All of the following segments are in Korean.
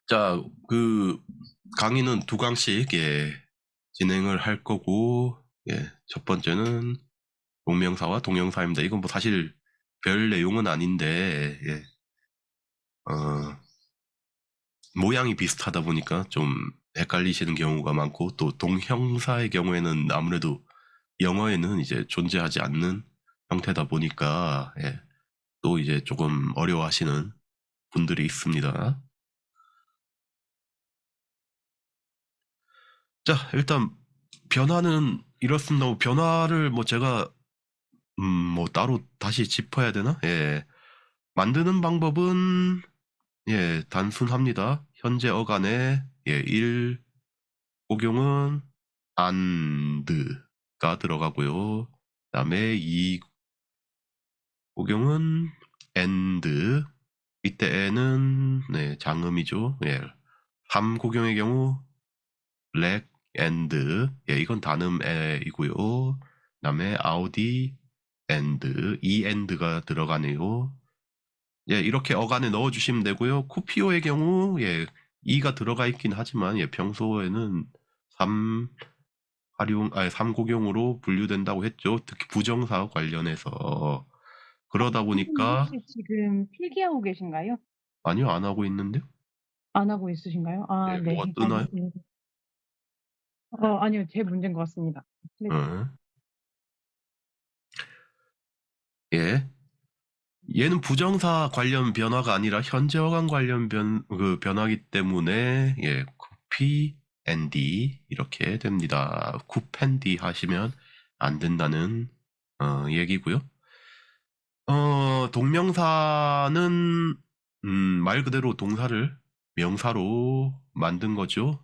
자, 강의는 두 강씩, 진행을 할 거고, 첫 번째는 동명사와 동형사입니다. 이건 뭐 사실 별 내용은 아닌데, 모양이 비슷하다 보니까 좀 헷갈리시는 경우가 많고, 또 동형사의 경우에는 아무래도 영어에는 이제 존재하지 않는 형태다 보니까, 또 이제 조금 어려워하시는 분들이 있습니다. 자, 일단 변화는 이렇습니다. 변화를 뭐 제가 뭐 따로 다시 짚어야 되나? 만드는 방법은 단순합니다. 현재 어간에 일 복용은 and가 들어가고요. 그다음에 이 복용은 and. 이때에는 장음이죠. 3 곡용의 경우 black and 이건 단음이고요. 그다음에 아우디 and 이 and가 들어가네요. 이렇게 어간에 넣어주시면 되고요. 쿠피오의 경우 이가 들어가 있긴 하지만 평소에는 3곡용으로 분류된다고 했죠. 특히 부정사 관련해서. 그러다 선생님 보니까 혹시 지금 필기하고 계신가요? 아니요, 안 하고 있는데요. 안 하고 있으신가요? 아 네. 뭐가 뜨나요? 알겠습니다. 아니요. 제 문제인 것 같습니다. 네. 어. 예. 얘는 부정사 관련 변화가 아니라 현재 어간 관련 변화기 때문에 쿠피 앤디 이렇게 됩니다. 쿠펜디 하시면 안 된다는 얘기고요. 동명사는 말 그대로 동사를 명사로 만든 거죠.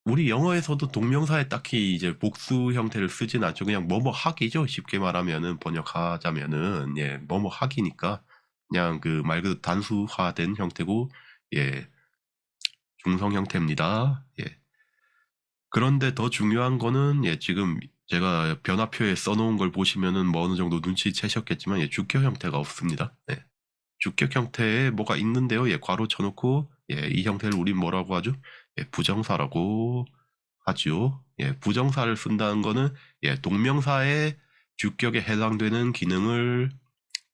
우리 영어에서도 동명사에 딱히 이제 복수 형태를 쓰진 않죠. 그냥 뭐뭐 하기죠. 쉽게 말하면은 번역하자면은 뭐뭐 하기니까 그냥 그 말 그대로 단수화된 형태고 중성 형태입니다. 그런데 더 중요한 거는 지금 제가 변화표에 써놓은 걸 보시면은 뭐 어느 정도 눈치채셨겠지만 주격 형태가 없습니다. 주격 형태에 뭐가 있는데요. 괄호 쳐놓고 이 형태를 우린 뭐라고 하죠? 부정사라고 하죠. 부정사를 쓴다는 거는 동명사의 주격에 해당되는 기능을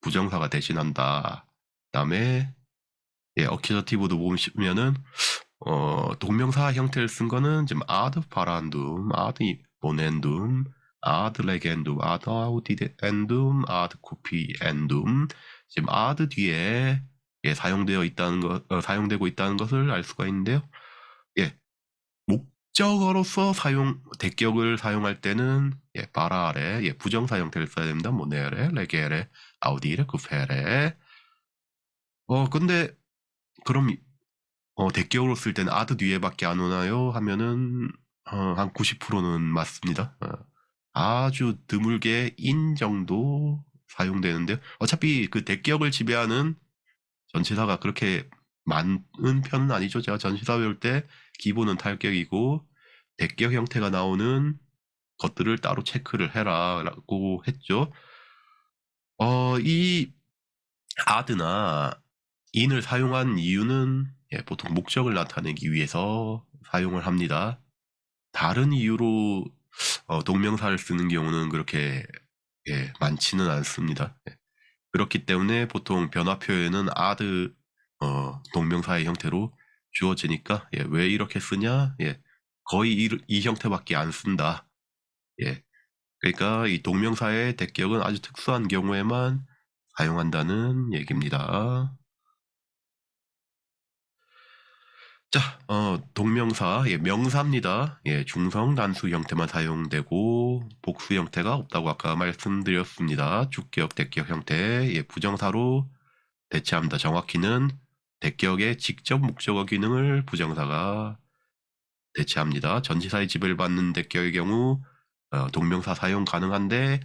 부정사가 대신한다. 그다음에 어큐저티브도 보시면은 동명사 형태를 쓴 거는 지금 ad parandum, ad ponendum, ad legendum, ad audiendum, ad cupiendum. 지금 ad 뒤에 사용되고 있다는 것을 알 수가 있는데요. 목적어로서 대격을 사용할 때는 parare, 부정사 형태를 써야 됩니다. monere, legere, audire, cufere. 근데 그럼 대격으로 쓸 때는 아드 뒤에밖에 안 오나요? 하면은 한 90%는 맞습니다. 아주 드물게 인 정도 사용되는데요. 어차피 그 대격을 지배하는 전치사가 그렇게 많은 편은 아니죠. 제가 전치사 배울 때 기본은 탈격이고 대격 형태가 나오는 것들을 따로 체크를 해라라고 했죠. 이 아드나 in을 사용한 이유는 보통 목적을 나타내기 위해서 사용을 합니다. 다른 이유로 동명사를 쓰는 경우는 그렇게 많지는 않습니다. 그렇기 때문에 보통 변화표에는 add 동명사의 형태로 주어지니까 왜 이렇게 쓰냐? 거의 이 형태밖에 안 쓴다. 그러니까 이 동명사의 대격은 아주 특수한 경우에만 사용한다는 얘기입니다. 자, 동명사, 명사입니다. 중성 단수 형태만 사용되고 복수 형태가 없다고 아까 말씀드렸습니다. 주격, 대격 형태, 부정사로 대체합니다. 정확히는 대격의 직접 목적어 기능을 부정사가 대체합니다. 전치사의 지배를 받는 대격의 경우 동명사 사용 가능한데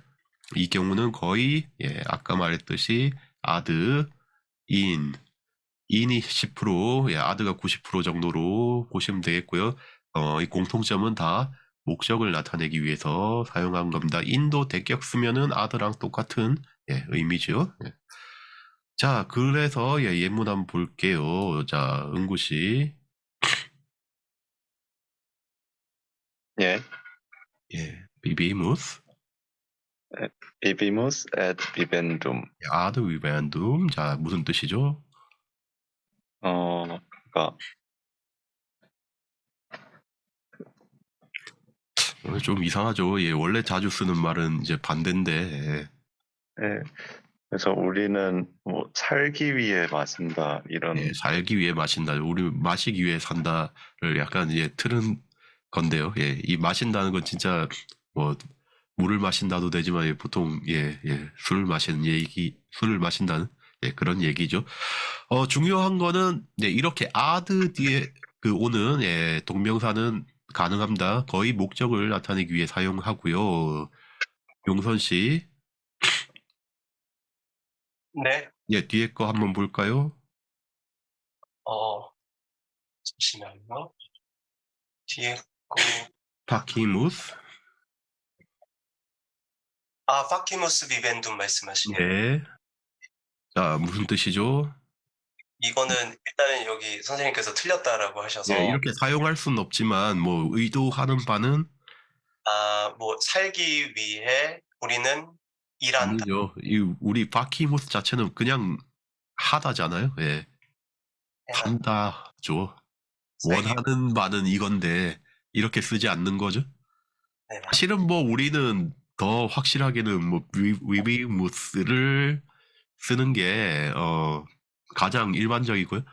이 경우는 거의 아까 말했듯이 add, in이 10%, 아드가 90% 정도로 보시면 되겠고요. 이 공통점은 다 목적을 나타내기 위해서 사용한 겁니다. 인도 대격 쓰면은 아드랑 똑같은 의미죠. 자, 그래서 예, 예문 한번 볼게요. 자, 은구 씨. 예, 예, 비비무스, 비비무스 et bibendum. 아드 위벤둠. 자, 무슨 뜻이죠? 그러니까 좀 이상하죠. 예, 원래 자주 쓰는 말은 이제 반대인데, 예, 그래서 우리는 뭐 살기 위해 마신다 이런. 예, 살기 위해 마신다. 우리 마시기 위해 산다를 약간 이제 틀은 건데요. 예, 이 마신다는 건 진짜 뭐 물을 마신다도 되지만 예, 보통 술을 마시는 술을 마신다는 예, 그런 얘기죠. 중요한 거는 네, 이렇게 아드 뒤에 그 오는 예, 동명사는 가능합니다. 거의 목적을 나타내기 위해 사용하고요. 용선 씨, 네, 예, 뒤에 거 한번 볼까요? 잠시만요. 뒤에 거. 파키무스, 파키무스 비벤둠 말씀하시네요. 예. 자, 무슨 뜻이죠? 이거는 일단은 여기 선생님께서 틀렸다라고 하셔서, 예, 이렇게 사용할 수는 없지만 뭐 의도하는 바는 뭐 살기 위해 우리는 일한다. 아니죠. 우리 파키무스 자체는 그냥 하다잖아요. 예, 한다죠. 살기- 원하는 바는 이건데 이렇게 쓰지 않는 거죠. 네, 사실은 뭐 우리는 더 확실하게는 뭐 위비무스를 쓰는 게 가장 일반적이고요.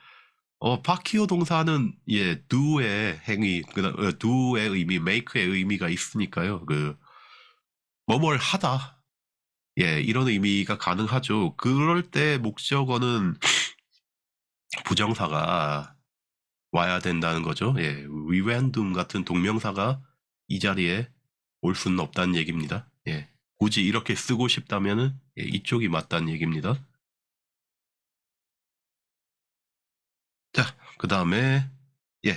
파키오 동사는 예 do의 행위, do의 의미, make의 의미가 있으니까요. 뭐뭘 하다, 예 이런 의미가 가능하죠. 그럴 때 목적어는 부정사가 와야 된다는 거죠. 예, 위웬둠 같은 동명사가 이 자리에 올 수는 없다는 얘기입니다. 예, 굳이 이렇게 쓰고 싶다면은 예, 이쪽이 맞다는 얘기입니다. 자, 그 다음에 예,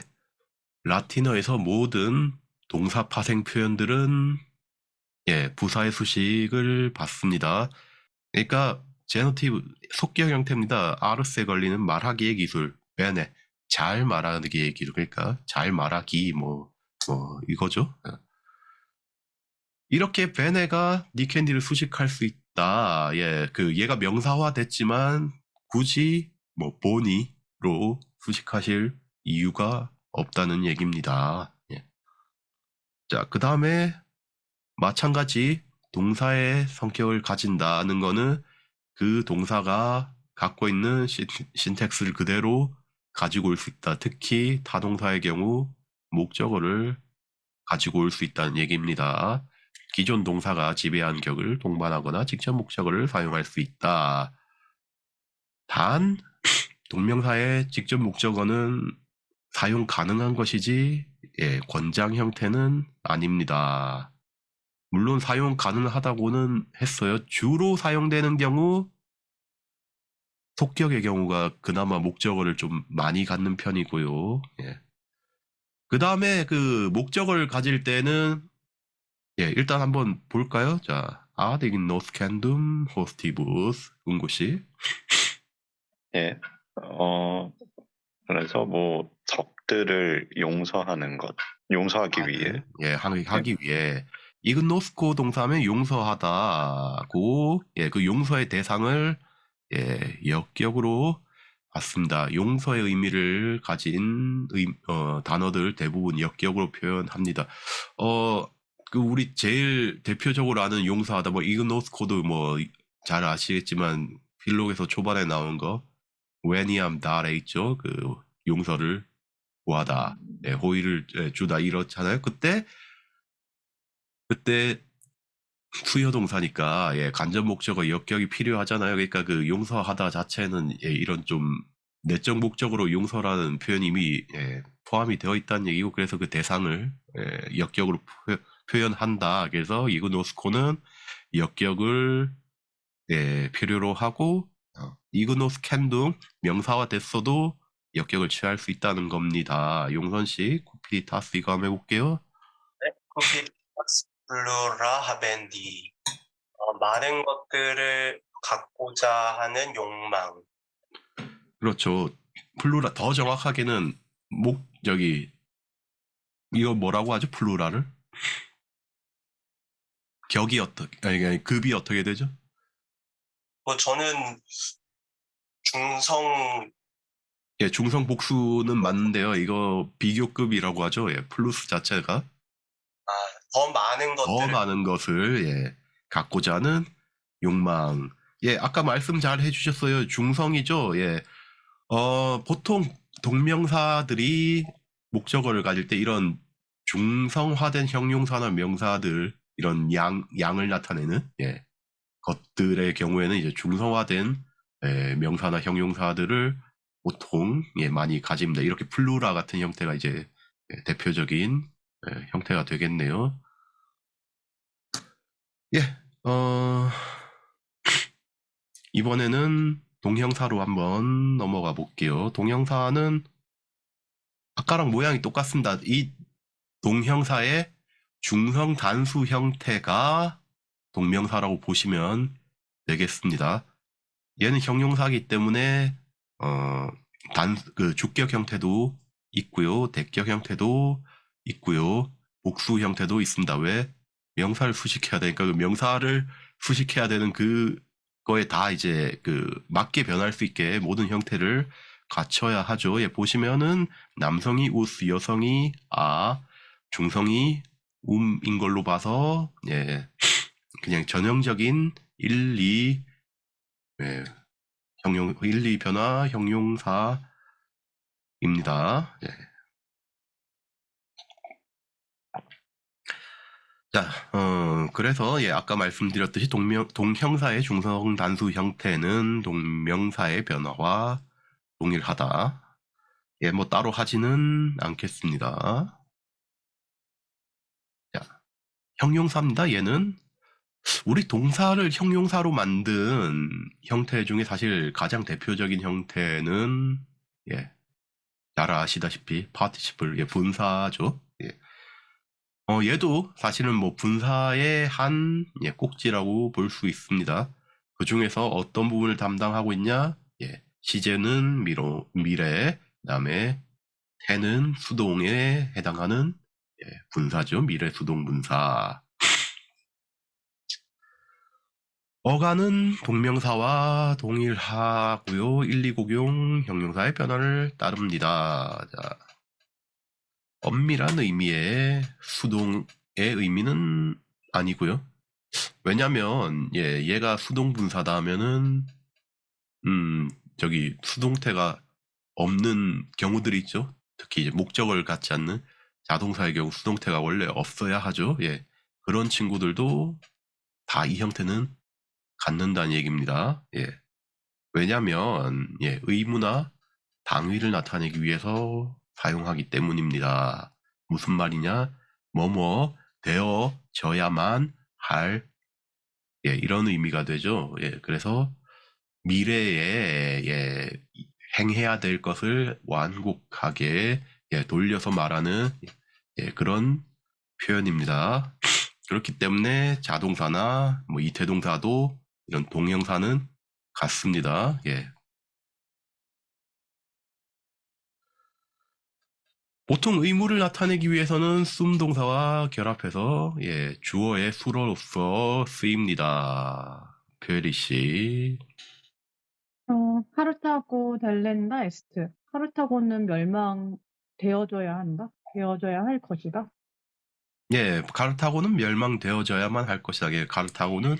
라틴어에서 모든 동사 파생 표현들은 예, 부사의 수식을 받습니다. 그러니까 제너티브 속기형 형태입니다. 아르스에 걸리는 말하기의 기술, 베네 잘 말하기의 기술, 그러니까 잘 말하기 뭐 이거죠. 이렇게 베네가 니캔디를 수식할 수 있다. 예, 얘가 명사화 됐지만 굳이 뭐 보니로 수식하실 이유가 없다는 얘기입니다. 예. 자, 그 다음에 마찬가지 동사의 성격을 가진다는 거는 그 동사가 갖고 있는 신텍스를 그대로 가지고 올 수 있다. 특히 타동사의 경우 목적어를 가지고 올 수 있다는 얘기입니다. 기존 동사가 지배한 격을 동반하거나 직접 목적어를 사용할 수 있다. 단 동명사의 직접 목적어는 사용 가능한 것이지 예, 권장 형태는 아닙니다. 물론 사용 가능하다고는 했어요. 주로 사용되는 경우 속격의 경우가 그나마 목적어를 좀 많이 갖는 편이고요. 예. 그 다음에 그 목적어를 가질 때는 예, 일단 한번 볼까요? 자, 아데긴 노스캔둠 호스티부스 은고 씨. 예, 그래서 뭐 적들을 용서하는 것, 용서하기 위해. 예, 하기 위해 이그노스코 동사면 용서하다고 예, 그 용서의 대상을 예, 역격으로 봤습니다. 용서의 의미를 가진 단어들 대부분 역격으로 표현합니다. 우리 제일 대표적으로 아는 용서하다 뭐 이그노스코도 뭐 잘 아시겠지만 필록에서 초반에 나온 거 웨니암 달에 있죠. 그 용서를 구하다, 예, 호의를 주다 이렇잖아요. 그때 수요 동사니까 예, 간접 목적어 역격이 필요하잖아요. 그러니까 그 용서하다 자체는 예, 이런 좀 내적 목적으로 용서라는 표현이 이미 예, 포함이 되어 있다는 얘기고 그래서 그 대상을 예, 역격으로 표현한다. 그래서 이그노스코는 역격을 예, 필요로 하고 이그노스 캔둥 명사화 됐어도 역격을 취할 수 있다는 겁니다. 용선 씨, 쿠피타스 이거 한번 해볼게요. 코피 플루라 하벤디. 많은 것들을 갖고자 하는 욕망. 그렇죠. 플루라 더 정확하게는 저기 이거 뭐라고 하죠? 플루라를? 격이 어떻게 아니 급이 어떻게 되죠? 뭐 저는 중성 예, 중성 복수는 맞는데요. 이거 비교급이라고 하죠. 예, 플루스 자체가 더 많은 더 것들을 많은 것을 예, 갖고자 하는 욕망. 예, 아까 말씀 잘 해주셨어요. 중성이죠. 예, 보통 동명사들이 목적어를 가질 때 이런 중성화된 형용사나 명사들 이런 양을 나타내는 예, 것들의 경우에는 이제 중성화된 명사나 형용사들을 보통 예, 많이 가집니다. 이렇게 플루라 같은 형태가 이제 대표적인 형태가 되겠네요. 예, 이번에는 동형사로 한번 넘어가 볼게요. 동형사는 아까랑 모양이 똑같습니다. 이 동형사의 중성 단수 형태가 동명사라고 보시면 되겠습니다. 얘는 형용사이기 때문에 그 주격 형태도 있고요, 대격 형태도 있고요, 복수 형태도 있습니다. 왜? 명사를 수식해야 되니까 그 명사를 수식해야 되는 그거에 다 이제 그 맞게 변할 수 있게 모든 형태를 갖춰야 하죠. 예, 보시면은 남성이 우스, 여성이 아, 중성이 인 걸로 봐서 예, 그냥 전형적인 1, 2 예, 1, 2 변화 형용사입니다. 예. 자, 그래서 예, 아까 말씀드렸듯이 동형사의 중성 단수 형태는 동명사의 변화와 동일하다. 예, 뭐 따로 하지는 않겠습니다. 자, 형용사입니다. 얘는 우리 동사를 형용사로 만든 형태 중에 사실 가장 대표적인 형태는 예, 잘 아시다시피 participle, 예, 분사죠. 예. 얘도 사실은 뭐 분사의 한 예, 꼭지라고 볼 수 있습니다. 그 중에서 어떤 부분을 담당하고 있냐? 예, 시제는 미래, 그다음에 해는 수동에 해당하는 예, 분사죠. 미래 수동 분사. 어간은 동명사와 동일하고요. 1, 2 곡용 형용사의 변화를 따릅니다. 자, 엄밀한 의미의 수동의 의미는 아니고요. 왜냐면 예, 얘가 수동 분사다 하면은 저기 수동태가 없는 경우들이 있죠. 특히 이제 목적어를 갖지 않는 자동사의 경우 수동태가 원래 없어야 하죠. 예. 그런 친구들도 다 이 형태는 갖는다는 얘기입니다. 예. 왜냐면 예, 의무나 당위를 나타내기 위해서 사용하기 때문입니다. 무슨 말이냐? 뭐뭐 되어져야만 할 예, 이런 의미가 되죠. 예, 그래서 미래에 예, 행해야 될 것을 완곡하게 예, 돌려서 말하는 예, 그런 표현입니다. 그렇기 때문에 자동사나 뭐 이태동사도 이런 동형사는 같습니다. 예. 보통 의무를 나타내기 위해서는 숨동사와 결합해서 예, 주어의 수로로서 쓰입니다. 페리 씨. 카르타고 델렌다 에스트. 카르타고는 멸망되어져야 한다. 되어져야 할 것이다. 예, 카르타고는 멸망되어져야만 할 것이다. 예, 카르타고는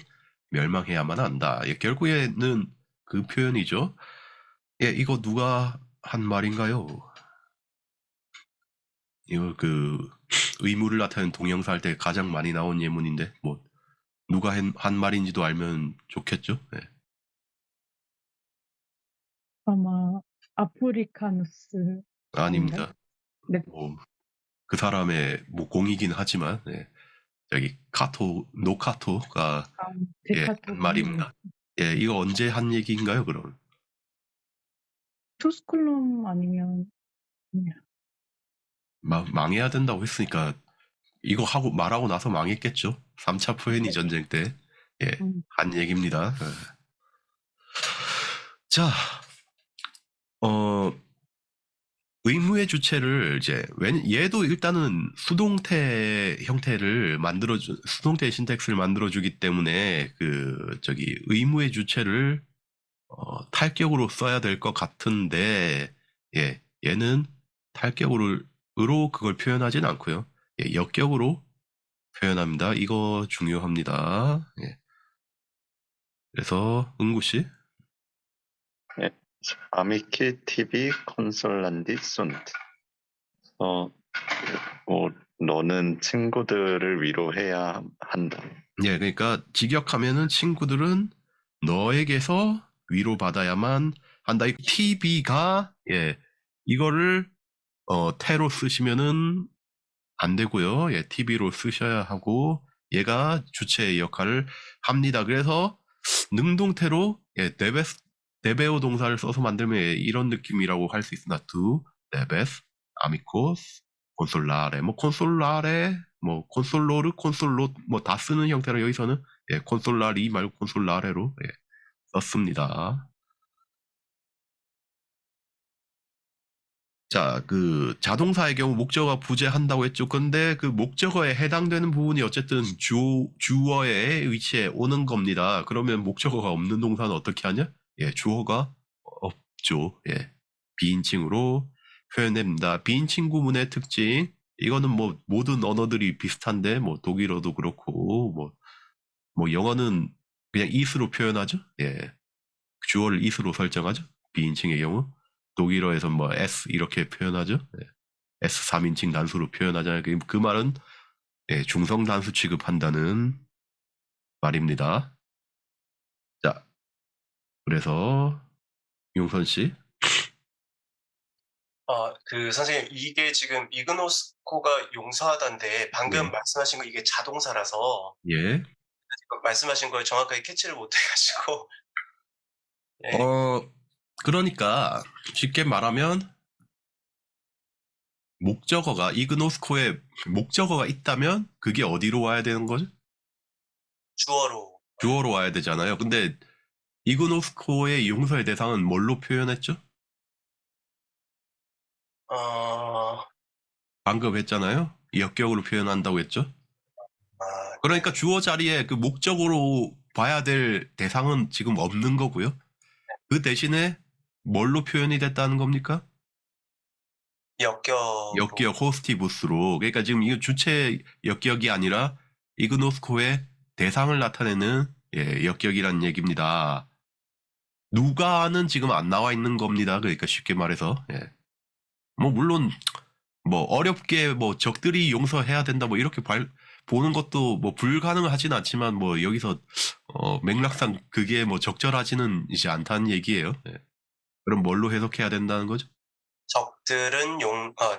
멸망해야만 한다. 예, 결국에는 그 표현이죠. 예, 이거 누가 한 말인가요? 이거 그 의무를 나타내는 동형사 할 때 가장 많이 나온 예문인데 뭐 누가 한 말인지도 알면 좋겠죠. 예. 아마 아프리카누스 아닙니다. 네. 뭐, 그 사람의 뭐 공이긴 하지만 예, 저기 노카토가 예, 데카토 한 말입니다. 예, 이거 언제 한 얘기인가요, 그럼? 투스쿨룸 아니면 망해야 된다고 했으니까 이거 말하고 나서 망했겠죠. 3차 포에니 전쟁 때 예, 한 얘기입니다. 자, 의무의 주체를 이제 얘도 일단은 수동태 형태를 수동태 신텍스를 만들어주기 때문에 의무의 주체를 탈격으로 써야 될 것 같은데, 예, 얘는 탈격으로 그걸 표현하진 않고요. 예, 역격으로 표현합니다. 이거 중요합니다. 예. 그래서 은구 씨, Amici tibi consolandi sunt. 너는 친구들을 위로해야 한다. 예, 그러니까 직역하면은 친구들은 너에게서 위로받아야만 한다. 이 TB가 예, 이거를 태로 쓰시면은 안 되고요. 예, TB로 쓰셔야 하고 얘가 주체의 역할을 합니다. 그래서 능동태로 예, 데베오 동사를 써서 만들면 예, 이런 느낌이라고 할 수 있습니다. 두, 데베스, 아미코스, 콘솔라레, 뭐 콘솔라레, 뭐 콘솔로르, 콘솔로 뭐 다 쓰는 형태로 여기서는 예, 콘솔라리 말고 콘솔라레로 예, 썼습니다. 자, 그 자동사의 경우 목적어가 부재한다고 했죠. 근데 그 목적어에 해당되는 부분이 어쨌든 주어의 위치에 오는 겁니다. 그러면 목적어가 없는 동사는 어떻게 하냐? 예, 주어가 없죠. 예, 비인칭으로 표현됩니다. 비인칭 구문의 특징. 이거는 뭐 모든 언어들이 비슷한데 뭐 독일어도 그렇고 뭐 영어는 그냥 is로 표현하죠. 예, 주어를 is로 설정하죠. 비인칭의 경우. 독일어에서 뭐 s 이렇게 표현하죠. 예. s 3인칭 단수로 표현하잖아요. 그 말은 예, 중성 단수 취급한다는 말입니다. 자, 그래서 용선 씨, 선생님, 이게 지금 이그노스코가 용서하다인데 방금 네. 말씀하신 거 이게 자동사라서 예, 지금 말씀하신 걸 정확하게 캐치를 못 해가지고 예, 그러니까 쉽게 말하면 목적어가 이그노스코에 목적어가 있다면 그게 어디로 와야 되는 거죠? 주어로 주어로 와야 되잖아요. 근데 이그노스코의 용서의 대상은 뭘로 표현했죠? 방금 했잖아요. 역격으로 표현한다고 했죠. 그러니까 주어 자리에 그 목적으로 봐야 될 대상은 지금 없는 거고요. 그 대신에 뭘로 표현이 됐다는 겁니까? 역격으로 역기역 호스티부스로. 그러니까 지금 이거 주체 역기역이 아니라 이그노스코의 대상을 나타내는 예, 역기역이라는 얘기입니다. 누가는 지금 안 나와 있는 겁니다. 그러니까 쉽게 말해서 예. 뭐 물론 뭐 어렵게 뭐 적들이 용서해야 된다 뭐 이렇게 보는 것도 뭐 불가능하진 않지만 뭐 여기서 맥락상 그게 뭐 적절하지는 이제 않다는 얘기예요. 예. 그럼 뭘로 해석해야 된다는 거죠?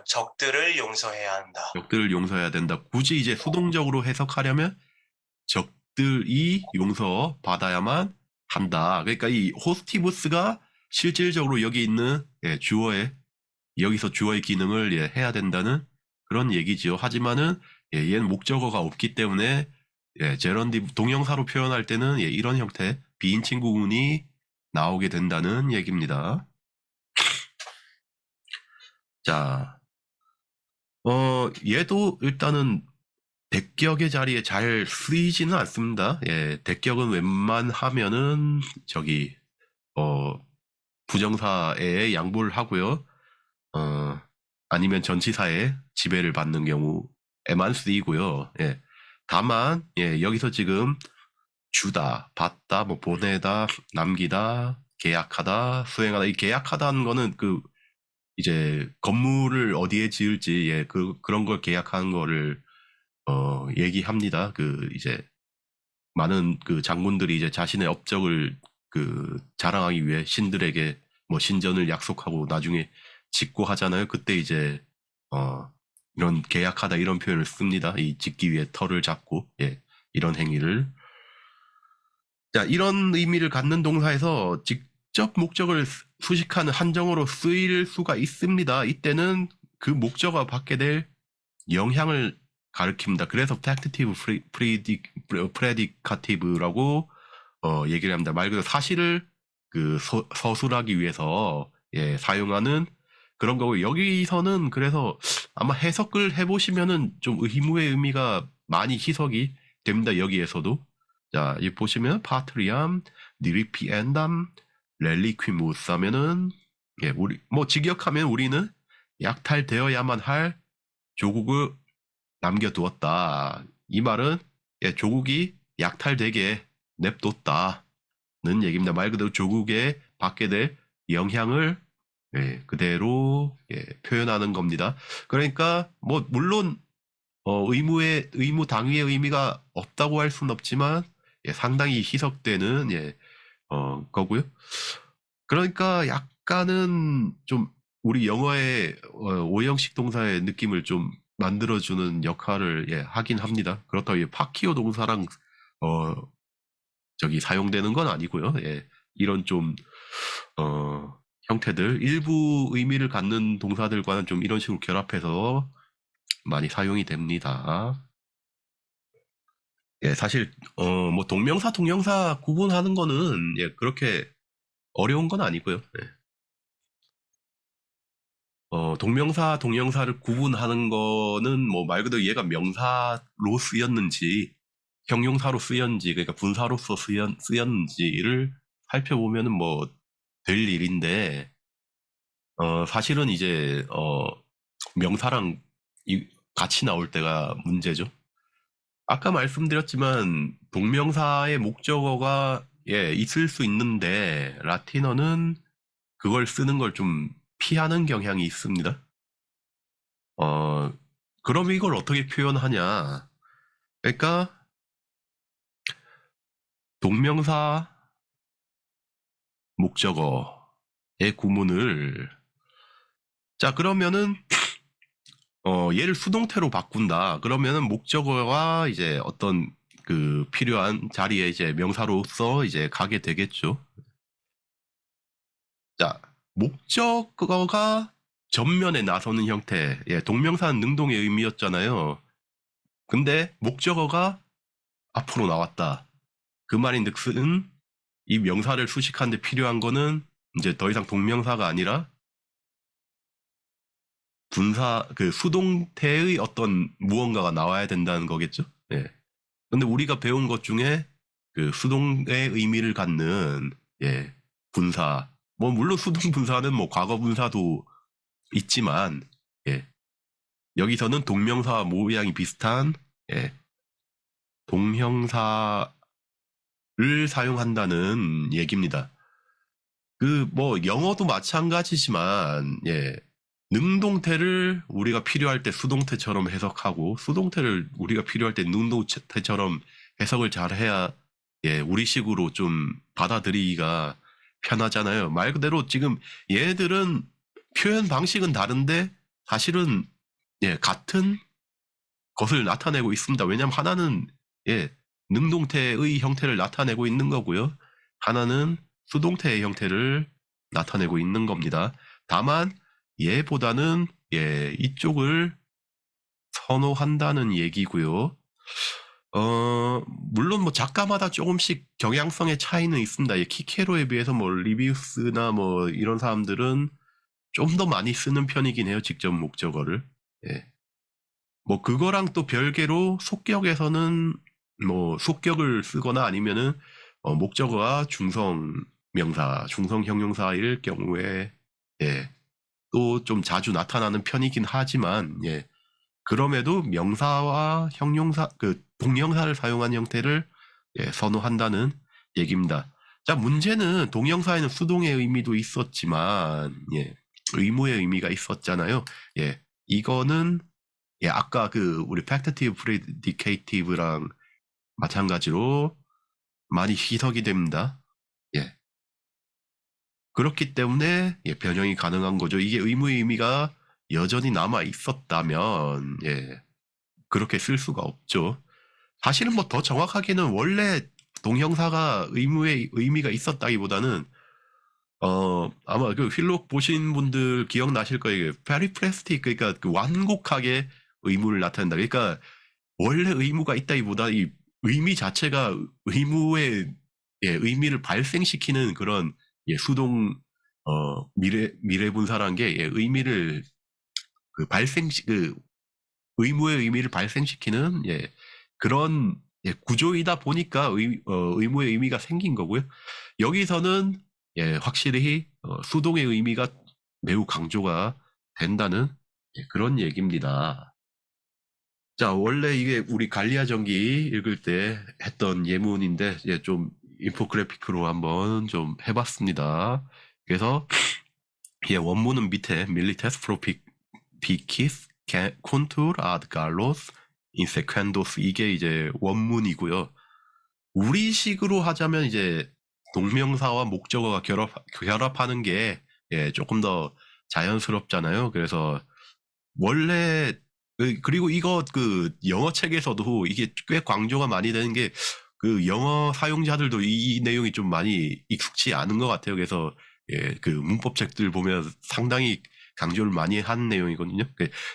적들을 용서해야 한다. 적들을 용서해야 된다. 굳이 이제 수동적으로 해석하려면 적들이 용서받아야만 한다. 그러니까 이 호스티부스가 실질적으로 여기 있는 예, 여기서 주어의 기능을 예, 해야 된다는 그런 얘기지요. 하지만은 예, 얘는 목적어가 없기 때문에 예, 제런디 동형사로 표현할 때는 예, 이런 형태 비인칭 구문이 나오게 된다는 얘기입니다. 자, 얘도 일단은 대격의 자리에 잘 쓰이지는 않습니다. 예, 대격은 웬만하면은 부정사에 양보를 하고요. 아니면 전치사에 지배를 받는 경우에만 쓰이고요. 예. 다만 여기서 지금 주다, 받다, 뭐 보내다, 남기다, 계약하다, 수행하다. 이 계약하다는 거는 이제 건물을 어디에 지을지 그런 걸 계약하는 거를 얘기합니다. 이제 많은 장군들이 이제 자신의 업적을 자랑하기 위해 신들에게 뭐 신전을 약속하고 나중에 짓고 하잖아요. 그때 이제 이런 계약하다 이런 표현을 씁니다. 이 짓기 위해 터를 잡고 이런 행위를. 자, 이런 의미를 갖는 동사에서 직접 목적을 수식하는 한정어로 쓰일 수가 있습니다. 이때는 그 목적어가 받게 될 영향을 가리킵니다. 그래서 팩티티브 프레디카티브라고 얘기를 합니다. 말 그대로 사실을 그 서술하기 위해서 예, 사용하는 그런 거고 여기서는 그래서 아마 해석을 해보시면은 좀 의무의 의미가 많이 희석이 됩니다. 여기에서도 자, 이 보시면 파트리암, 니리피엔담, 렐리퀴무스 하면은 예, 우리 뭐 직역하면 우리는 약탈되어야만 할 조국을 남겨두었다. 이 말은 예, 조국이 약탈되게 냅뒀다는 얘기입니다. 말 그대로 조국에 받게 될 영향을 예, 그대로 예, 표현하는 겁니다. 그러니까 뭐 물론 의무 당위의 의미가 없다고 할 수는 없지만 예, 상당히 희석되는 예, 거고요. 그러니까 약간은 좀 우리 영어의 오형식 동사의 느낌을 좀 만들어주는 역할을 예, 하긴 합니다. 그렇다고 이 파키오 동사랑 저기 사용되는 건 아니고요. 예, 이런 좀 형태들 일부 의미를 갖는 동사들과는 좀 이런 식으로 결합해서 많이 사용이 됩니다. 예, 사실 뭐 동명사 동명사 구분하는 거는 예, 그렇게 어려운 건 아니고요. 예. 동명사 동명사를 구분하는 거는 뭐 말 그대로 얘가 명사로 쓰였는지 형용사로 쓰였는지 그러니까 분사로서 쓰였는지를 살펴보면은 뭐 될 일인데 사실은 이제 명사랑 같이 나올 때가 문제죠. 아까 말씀드렸지만 동명사의 목적어가 예, 있을 수 있는데 라틴어는 그걸 쓰는 걸 좀 피하는 경향이 있습니다. 그럼 이걸 어떻게 표현하냐? 그러니까 동명사 목적어의 구문을 자 그러면은 얘를 수동태로 바꾼다. 그러면은 목적어와 이제 어떤 그 필요한 자리에 이제 명사로서 이제 가게 되겠죠. 자, 목적어가 전면에 나서는 형태. 예, 동명사는 능동의 의미였잖아요. 근데 목적어가 앞으로 나왔다. 그 말인즉슨 이 명사를 수식하는데 필요한 거는 이제 더 이상 동명사가 아니라 분사 그 수동태의 어떤 무언가가 나와야 된다는 거겠죠. 예. 근데 우리가 배운 것 중에 그 수동의 의미를 갖는 예, 분사 뭐 물론 수동 분사는 뭐 과거 분사도 있지만 예. 여기서는 동명사와 모양이 비슷한 예, 동형사를 사용한다는 얘기입니다. 그 뭐 영어도 마찬가지지만 예. 능동태를 우리가 필요할 때 수동태처럼 해석하고 수동태를 우리가 필요할 때 능동태처럼 해석을 잘 해야 예, 우리식으로 좀 받아들이기가 편하잖아요. 말 그대로 지금 얘들은 표현 방식은 다른데 사실은 예, 같은 것을 나타내고 있습니다. 왜냐하면 하나는 예, 능동태의 형태를 나타내고 있는 거고요. 하나는 수동태의 형태를 나타내고 있는 겁니다. 다만 얘보다는 예, 이쪽을 선호한다는 얘기고요. 물론 뭐 작가마다 조금씩 경향성의 차이는 있습니다. 예, 키케로에 비해서 뭐 리비우스나 뭐 이런 사람들은 좀 더 많이 쓰는 편이긴 해요. 직접 목적어를. 예. 뭐 그거랑 또 별개로 속격에서는 뭐 속격을 쓰거나 아니면은 목적어와 중성 명사, 중성 형용사일 경우에 예. 또 좀 자주 나타나는 편이긴 하지만 예. 그럼에도 명사와 형용사 그 동형사를 사용한 형태를 예, 선호한다는 얘기입니다. 자, 문제는 동형사에는 수동의 의미도 있었지만 예. 의무의 의미가 있었잖아요. 예. 이거는 예, 아까 그 우리 팩터티브 프레디케이티브랑 마찬가지로 많이 희석이 됩니다. 예. 그렇기 때문에 예, 변형이 가능한 거죠. 이게 의무의 의미가 여전히 남아 있었다면 예, 그렇게 쓸 수가 없죠. 사실은 뭐 더 정확하게는 원래 동형사가 의무의 의미가 있었다기보다는 아마 그 휠록 보신 분들 기억나실 거예요. 페리프레스틱 그러니까 그 완곡하게 의무를 나타낸다. 그러니까 원래 의무가 있다기보다 이 의미 자체가 의무의 예, 의미를 발생시키는 그런 예, 수동 미래분사란 게 예, 의미를 의무의 의미를 발생시키는 예, 그런 예, 구조이다 보니까 의무의 의미가 생긴 거고요. 여기서는 예, 확실히 수동의 의미가 매우 강조가 된다는 예, 그런 얘기입니다. 자, 원래 이게 우리 갈리아 전기 읽을 때 했던 예문인데 예, 좀 인포그래픽으로 한번 좀 해봤습니다. 그래서 예, 원문은 밑에 밀리테스 프로피키스 콘투르 아드 갈로스 인세퀀도스 이게 이제 원문이고요. 우리식으로 하자면 이제 동명사와 목적어가 결합하는 게 예, 조금 더 자연스럽잖아요. 그래서 원래 그리고 이거 그 영어 책에서도 이게 꽤 강조가 많이 되는 게 그 영어 사용자들도 이 내용이 좀 많이 익숙치 않은 것 같아요. 그래서 예, 그 문법책들 보면 상당히 강조를 많이 하는 내용이거든요.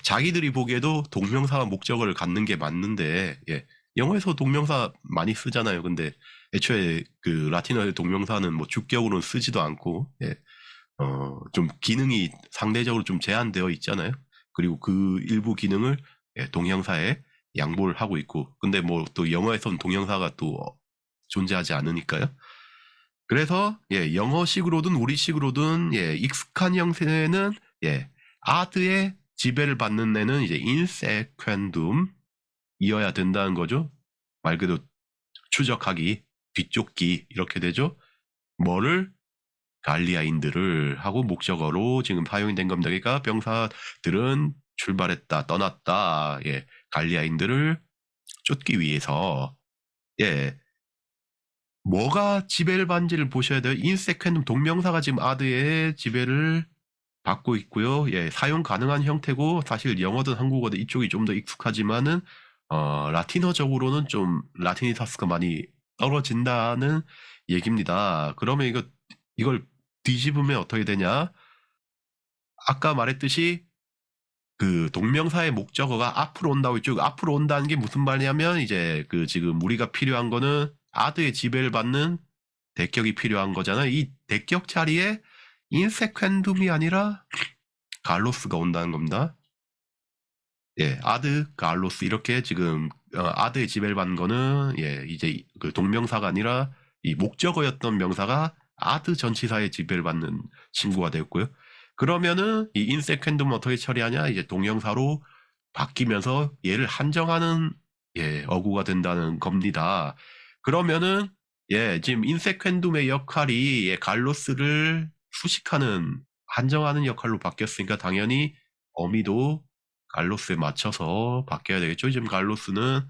자기들이 보기에도 동명사와 목적어를 갖는 게 맞는데 예, 영어에서 동명사 많이 쓰잖아요. 근데 애초에 그 라틴어의 동명사는 뭐 주격으로는 쓰지도 않고 예, 좀 기능이 상대적으로 좀 제한되어 있잖아요. 그리고 그 일부 기능을 예, 동형사에 양보를 하고 있고 근데 뭐 또 영어에서는 동형사가 또 존재하지 않으니까요. 그래서 예, 영어식으로든 우리식으로든 예, 익숙한 형태는 예, 아드의 지배를 받는 애는 이제 인세퀀둠 이어야 된다는 거죠. 말 그대로 추적하기, 뒤쫓기 이렇게 되죠. 뭐를 갈리아인들을 하고 목적어로 지금 사용이 된 겁니다. 그러니까 병사들은 출발했다, 떠났다. 예, 갈리아인들을 쫓기 위해서 예, 뭐가 지배를 받는지를 보셔야 돼요. 인세퀀둠 동명사가 지금 아드의 지배를 받고 있고요. 예, 사용 가능한 형태고 사실 영어든 한국어든 이쪽이 좀 더 익숙하지만은 라틴어적으로는 좀 라티니타스가 많이 떨어진다는 얘기입니다. 그러면 이걸 뒤집으면 어떻게 되냐? 아까 말했듯이 그 동명사의 목적어가 앞으로 온다고 했죠. 앞으로 온다는 게 무슨 말이냐면 이제 그 지금 우리가 필요한 거는 아드의 지배를 받는 대격이 필요한 거잖아요. 이 대격 자리에 인세퀀둠이 아니라 갈로스가 온다는 겁니다. 예, 아드, 갈로스 이렇게 지금 아드의 지배를 받는 거는 예, 이제 그 동명사가 아니라 이 목적어였던 명사가 아드 전치사의 지배를 받는 친구가 되었고요. 그러면은 이 인세컨둠은 어떻게 처리하냐? 이제 동형사로 바뀌면서 얘를 한정하는 예, 어구가 된다는 겁니다. 그러면은 예, 지금 인세컨둠의 역할이 예, 갈로스를 수식하는 한정하는 역할로 바뀌었으니까 당연히 어미도 갈로스에 맞춰서 바뀌어야 되겠죠. 지금 갈로스는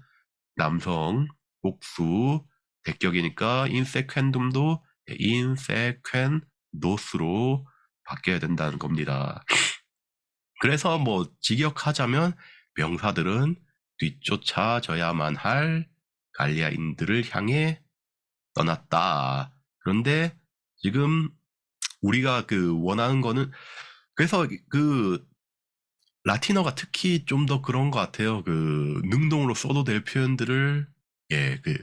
남성, 복수, 대격이니까 인세퀀둠도 인세퀀노스로 바뀌어야 된다는 겁니다. 그래서 뭐 직역하자면 명사들은 뒤쫓아져야만 할 갈리아인들을 향해 떠났다. 그런데 지금 우리가 그 원하는 거는 그래서 그 라틴어가 특히 좀 더 그런 것 같아요. 그 능동으로 써도 될 표현들을 예, 그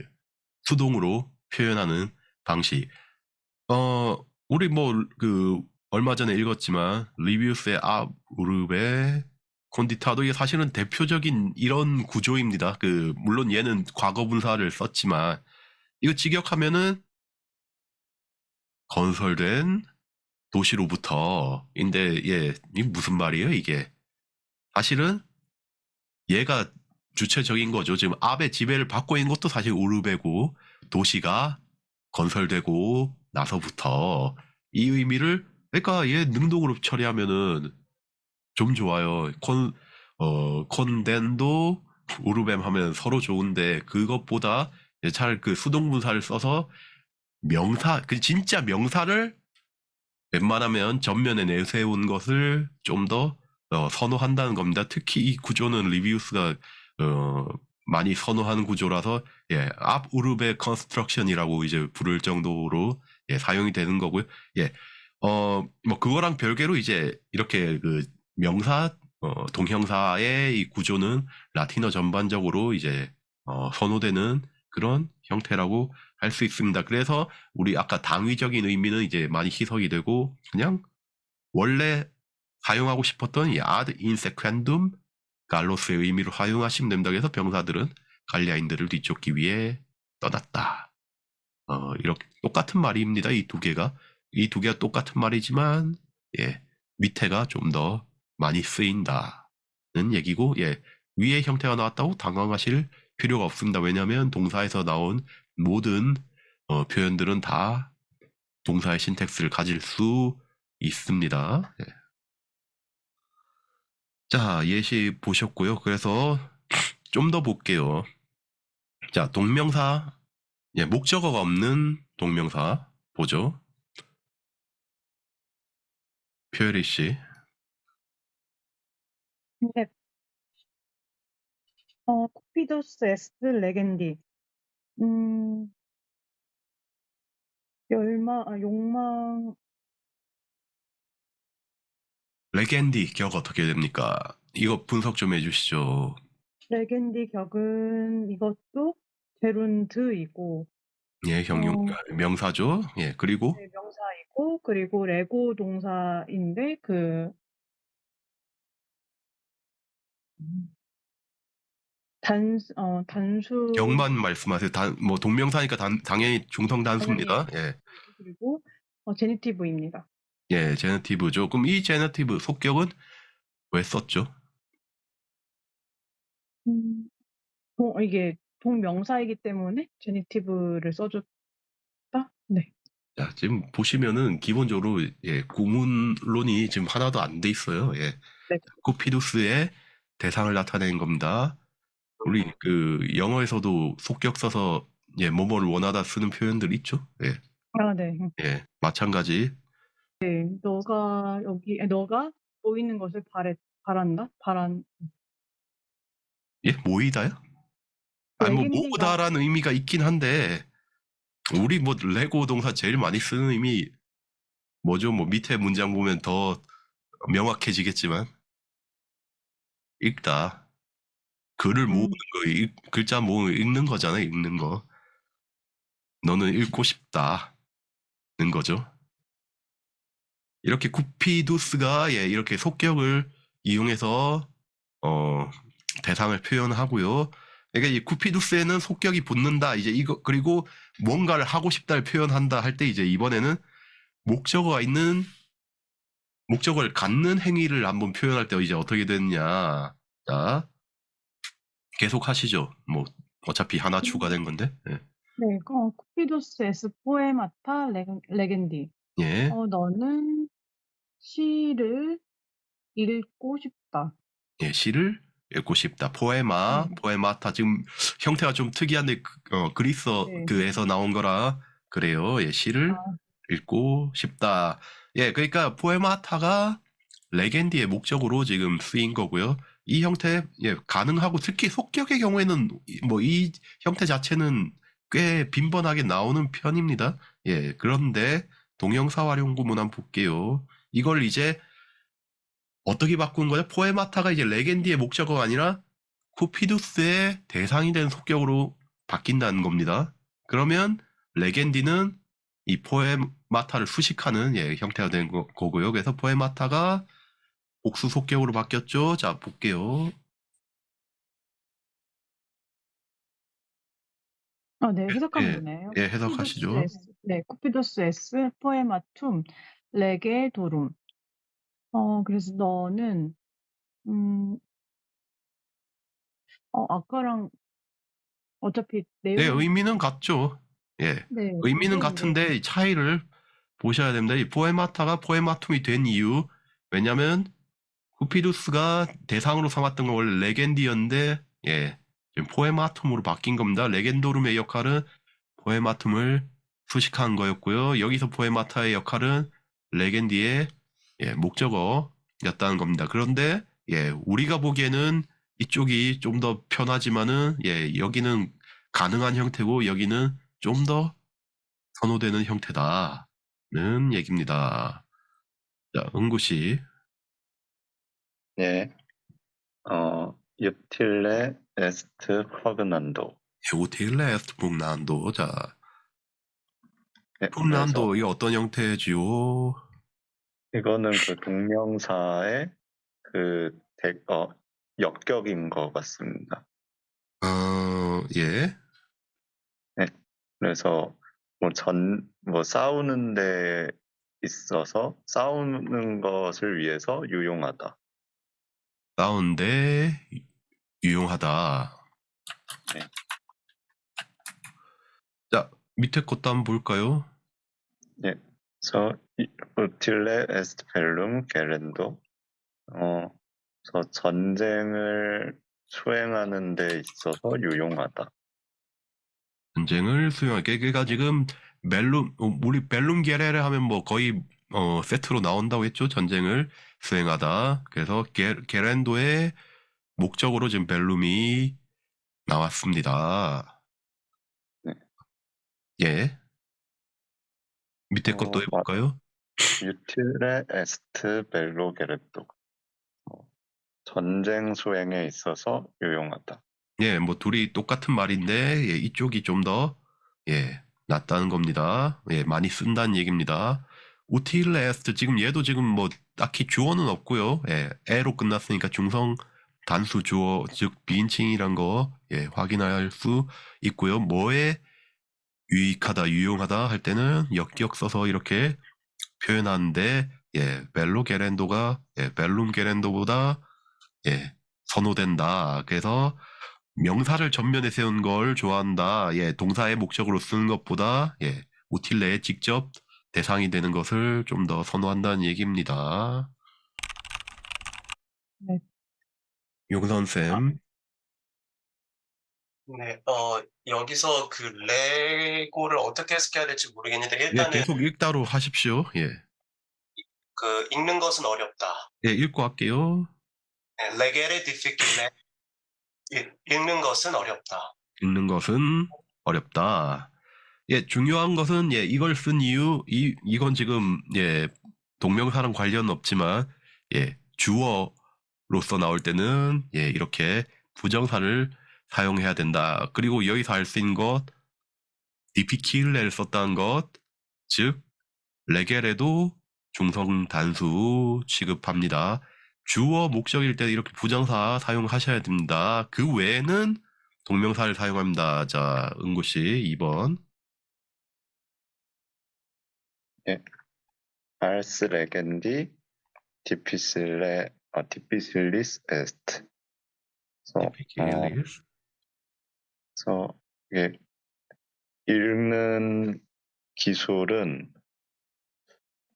수동으로 표현하는 방식. 우리 뭐 그 얼마 전에 읽었지만 리비우스의 아 우르베 콘디타도 이게 사실은 대표적인 이런 구조입니다. 그 물론 얘는 과거 분사를 썼지만 이거 직역하면은 건설된 도시로부터인데 예, 이 무슨 말이에요 이게? 사실은 얘가 주체적인 거죠. 지금 압의 지배를 받고 있는 것도 사실 우르베고 도시가 건설되고 나서부터 이 의미를 그러니까 얘 능동으로 처리하면은 좀 좋아요. 콘덴도 우르뱀 하면 서로 좋은데 그것보다 차라리 그 수동분사를 써서 명사 그 진짜 명사를 웬만하면 전면에 내세운 것을 좀 더 선호한다는 겁니다. 특히 이 구조는 리비우스가 많이 선호하는 구조라서 예, 앞 우르베 컨스트럭션이라고 이제 부를 정도로 예, 사용이 되는 거고요. 예, 뭐 그거랑 별개로 이제 이렇게 그 명사 동형사의 이 구조는 라틴어 전반적으로 이제 선호되는 그런 형태라고 할 수 있습니다. 그래서 우리 아까 당위적인 의미는 이제 많이 희석이 되고 그냥 원래 사용하고 싶었던 이 ad insecundum 갈로스의 의미로 사용하시면 됩니다. 그래서 병사들은 갈리아인들을 뒤쫓기 위해 떠났다. 이렇게 똑같은 말입니다. 이 두 개가 똑같은 말이지만 예, 밑에가 좀 더 많이 쓰인다는 얘기고 예, 위의 형태가 나왔다고 당황하실 필요가 없습니다. 왜냐하면 동사에서 나온 모든 표현들은 다 동사의 신텍스를 가질 수 있습니다. 예. 자, 예시 보셨고요. 그래서 좀 더 볼게요. 자, 동명사, 예, 목적어가 없는 동명사 보죠. 표혜리 씨. 네. 쿠피도스 에스트 레겐디. 욕망, 레겐디 격 어떻게 됩니까? 이거 분석 좀 해주시죠. 레겐디 격은 이것도 제룬드이고, 예, 명사죠. 예, 그리고 네, 명사이고, 그리고 레고 동사인데, 단수, 격만 말씀하세요. 뭐 동명사니까 당연히 중성 당연히, 단수입니다. 예, 그리고, 제니티브입니다. 예, 제너티브죠. 그럼 이 제너티브 속격은 왜 썼죠? 이게 동명사이기 때문에 제니티브를 써줬다? 네. 자, 지금 보시면은 기본적으로 예, 구문론이 지금 하나도 안 돼 있어요. 예. 네. 쿠피두스의 대상을 나타내는 겁니다. 우리 그 영어에서도 속격 써서 예, 뭐뭐를 원하다 쓰는 표현들 있죠? 예. 네. 예. 마찬가지. 너가 보이는 것을 바란다? 예, 모이다요? 아니 뭐 레겐디가, 모으다라는 의미가 있긴 한데 우리 뭐 레고 동사 제일 많이 쓰는 의미 뭐죠? 뭐 밑에 문장 보면 더 명확해지겠지만 읽다. 글을 모으는 거, 글자 모으는 거, 읽는 거잖아요. 읽는 거. 너는 읽고 싶다는 거죠. 이렇게 쿠피두스가 예, 이렇게 속격을 이용해서 대상을 표현하고요. 그러니까 이 쿠피두스에는 속격이 붙는다. 이제 이거 그리고 뭔가를 하고 싶다를 표현한다 할 때 이제 이번에는 목적어가 있는 목적을 갖는 행위를 한번 표현할 때 이제 어떻게 되느냐. 자, 계속 하시죠. 뭐 어차피 하나 추가된 건데. 예. 네, 쿠피도스 에스 포에마타 레겐디. 예. 너는 시를 읽고 싶다. 예, 시를 읽고 싶다. 포에마, 네. 포에마타. 지금 형태가 좀 특이한데 그리스어 네. 그에서 나온 거라 그래요. 예, 시를 읽고 싶다. 예, 그러니까 포에마타가 레겐디의 목적으로 지금 쓰인 거고요. 이 형태 예, 가능하고 특히 속격의 경우에는 뭐 이 형태 자체는 꽤 빈번하게 나오는 편입니다. 예, 그런데 동형사 활용 구문 한번 볼게요. 이걸 이제 어떻게 바꾼 거죠? 포에마타가 이제 레겐디의 목적어가 아니라 쿠피두스의 대상이 된 속격으로 바뀐다는 겁니다. 그러면 레겐디는 이 포에마타를 수식하는 예, 형태가 된 거고요. 그래서 포에마타가 복수 속격으로 바뀌었죠. 자, 볼게요. 네, 해석하면 예, 되나요? 예, 해석하시죠. 쿠피도스 에스 포에마툼 레게 도룸. 그래서 너는 아까랑 어차피 네, 내용은 의미는 같죠. 예, 네, 의미는 이게 같은데 이 차이를 보셔야 됩니다. 이 포에마타가 포에마툼이 된 이유, 왜냐면 쿠피두스가 대상으로 삼았던 건 원래 레겐디였는데, 예, 지금 포에마툼으로 바뀐 겁니다. 레겐도룸의 역할은 포에마툼을 수식한 거였고요. 여기서 포에마타의 역할은 레겐디의 예, 목적어였다는 겁니다. 그런데 예, 우리가 보기에는 이쪽이 좀 더 편하지만은 예, 여기는 가능한 형태고 여기는 좀 더 선호되는 형태다는 얘기입니다. 자, 은구 씨. 예. 유틸레 에스트 퍼그난도. utile est pugnando. 자, 예, 푼란도 그래서 이 어떤 형태지요? 이거는 그 동명사의 그 역격인 것 같습니다. 예. 네. 그래서 뭐 싸우는 데 있어서 싸우는 것을 위해서 유용하다. 싸운데 유용하다. 네. 자, 밑에 것도 한번 볼까요? 예. 그래서 utile est bellum gerendo. 그래서 전쟁을 수행하는 데 있어서 유용하다. 전쟁을 수행하게. 그러니까 지금 우리 벨룸 게레를 하면 뭐 거의 세트로 나온다고 했죠. 전쟁을 수행하다. 그래서 게렌도의 목적으로 지금 벨룸이 나왔습니다. 네. 예. 밑에 것도 해볼까요? utile est bello gerendo. 전쟁 수행에 있어서 유용하다. 예, 뭐 둘이 똑같은 말인데 예, 이쪽이 좀 더 예, 낫다는 겁니다. 예, 많이 쓴다는 얘기입니다. 우틸레 에스트 지금 얘도 지금 뭐 딱히 주어는 없고요. 예, 에로 끝났으니까 중성 단수 주어 즉 비인칭이란 거 예, 확인할 수 있고요. 뭐에 유익하다, 유용하다 할 때는 역격 써서 이렇게 표현하는데 예, 벨로 게렌도가 예, 벨룸 게렌도보다 예, 선호된다. 그래서 명사를 전면에 세운 걸 좋아한다. 예, 동사의 목적으로 쓰는 것보다 예, 우틸레에 직접 대상이 되는 것을 좀 더 선호한다는 얘기입니다. 네. 용선쌤. 네, 여기서 그 레고를 어떻게 해석해야 될지 모르겠는데 예, 일단은 계속 읽다로 하십시오. 예. 그 읽는 것은 어렵다. 예, 읽고 할게요. 네, 레게레 디피킬레 읽는 것은 어렵다. 읽는 것은 어렵다. 예, 중요한 것은 예, 이걸 쓴 이유 이건 지금 예, 동명사랑 관련 없지만 예, 주어로서 나올 때는 예, 이렇게 부정사를 사용해야 된다. 그리고 여기서 알 수 있는 것 디피킬레를 썼다는 것, 즉 레겔에도 중성 단수 취급합니다. 주어 목적일 때 이렇게 부정사 사용하셔야 됩니다. 그 외에는 동명사를 사용합니다. 자, 은구 씨 2번. 예. ars legendi difficilis est. 디피킬리스. 그래서 이게 읽는 기술은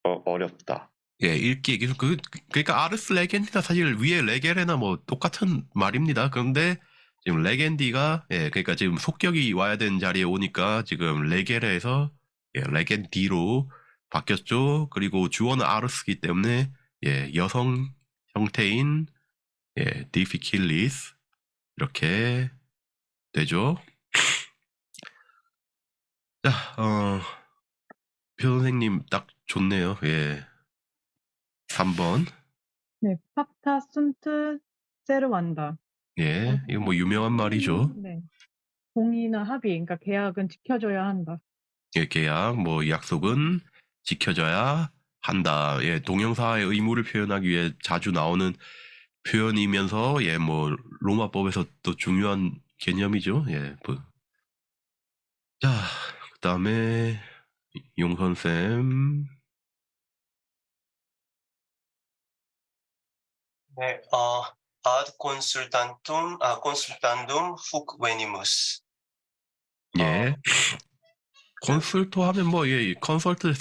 어렵다. 예, 읽기 기술 그러니까 아르스 레겐디나 사실 위에 레게레나 뭐 똑같은 말입니다. 그런데 지금 레겐디가 예, 그러니까 지금 속격이 와야 되는 자리에 오니까 지금 레게레에서 예, 레겐디로 바뀌었죠. 그리고 주어는 아르스기 때문에 예, 여성 형태인 예, 디피킬리스 이렇게 되죠. 자, 표 선생님 딱 좋네요. 예. 3번. 네. 팍타 순트 세르완다. 예, 이거 뭐 유명한 말이죠. 네. 공의나 합의, 그러니까 계약은 지켜줘야 한다. 예, 계약, 뭐 약속은 지켜져야 한다. 예, 동형사의 의무를 표현하기 위해 자주 나오는 표현이면서 예, 뭐 로마법에서 또 중요한 개념이죠. 예, 뭐. 자, 그다음에 용선 쌤. 네, ad consultandum huc venimus. 예, 컨설트 하면 뭐 예, 컨설트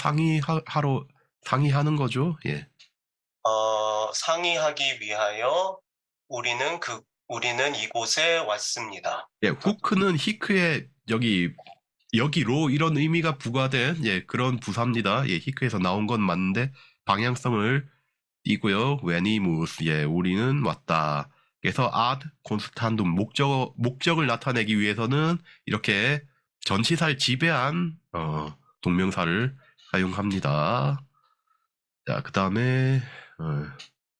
상의하는 거죠. 예. 상의하기 위하여 우리는 이곳에 왔습니다. 예, 후크는 히크의 여기로 이런 의미가 부과된 예, 그런 부사입니다. 예, 히크에서 나온 건 맞는데 방향성을 띄고요. venimus 예, 우리는 왔다. 그래서 ad constandum 목적을 나타내기 위해서는 이렇게 전치사를 지배한 동명사를 사용합니다. 자, 그다음에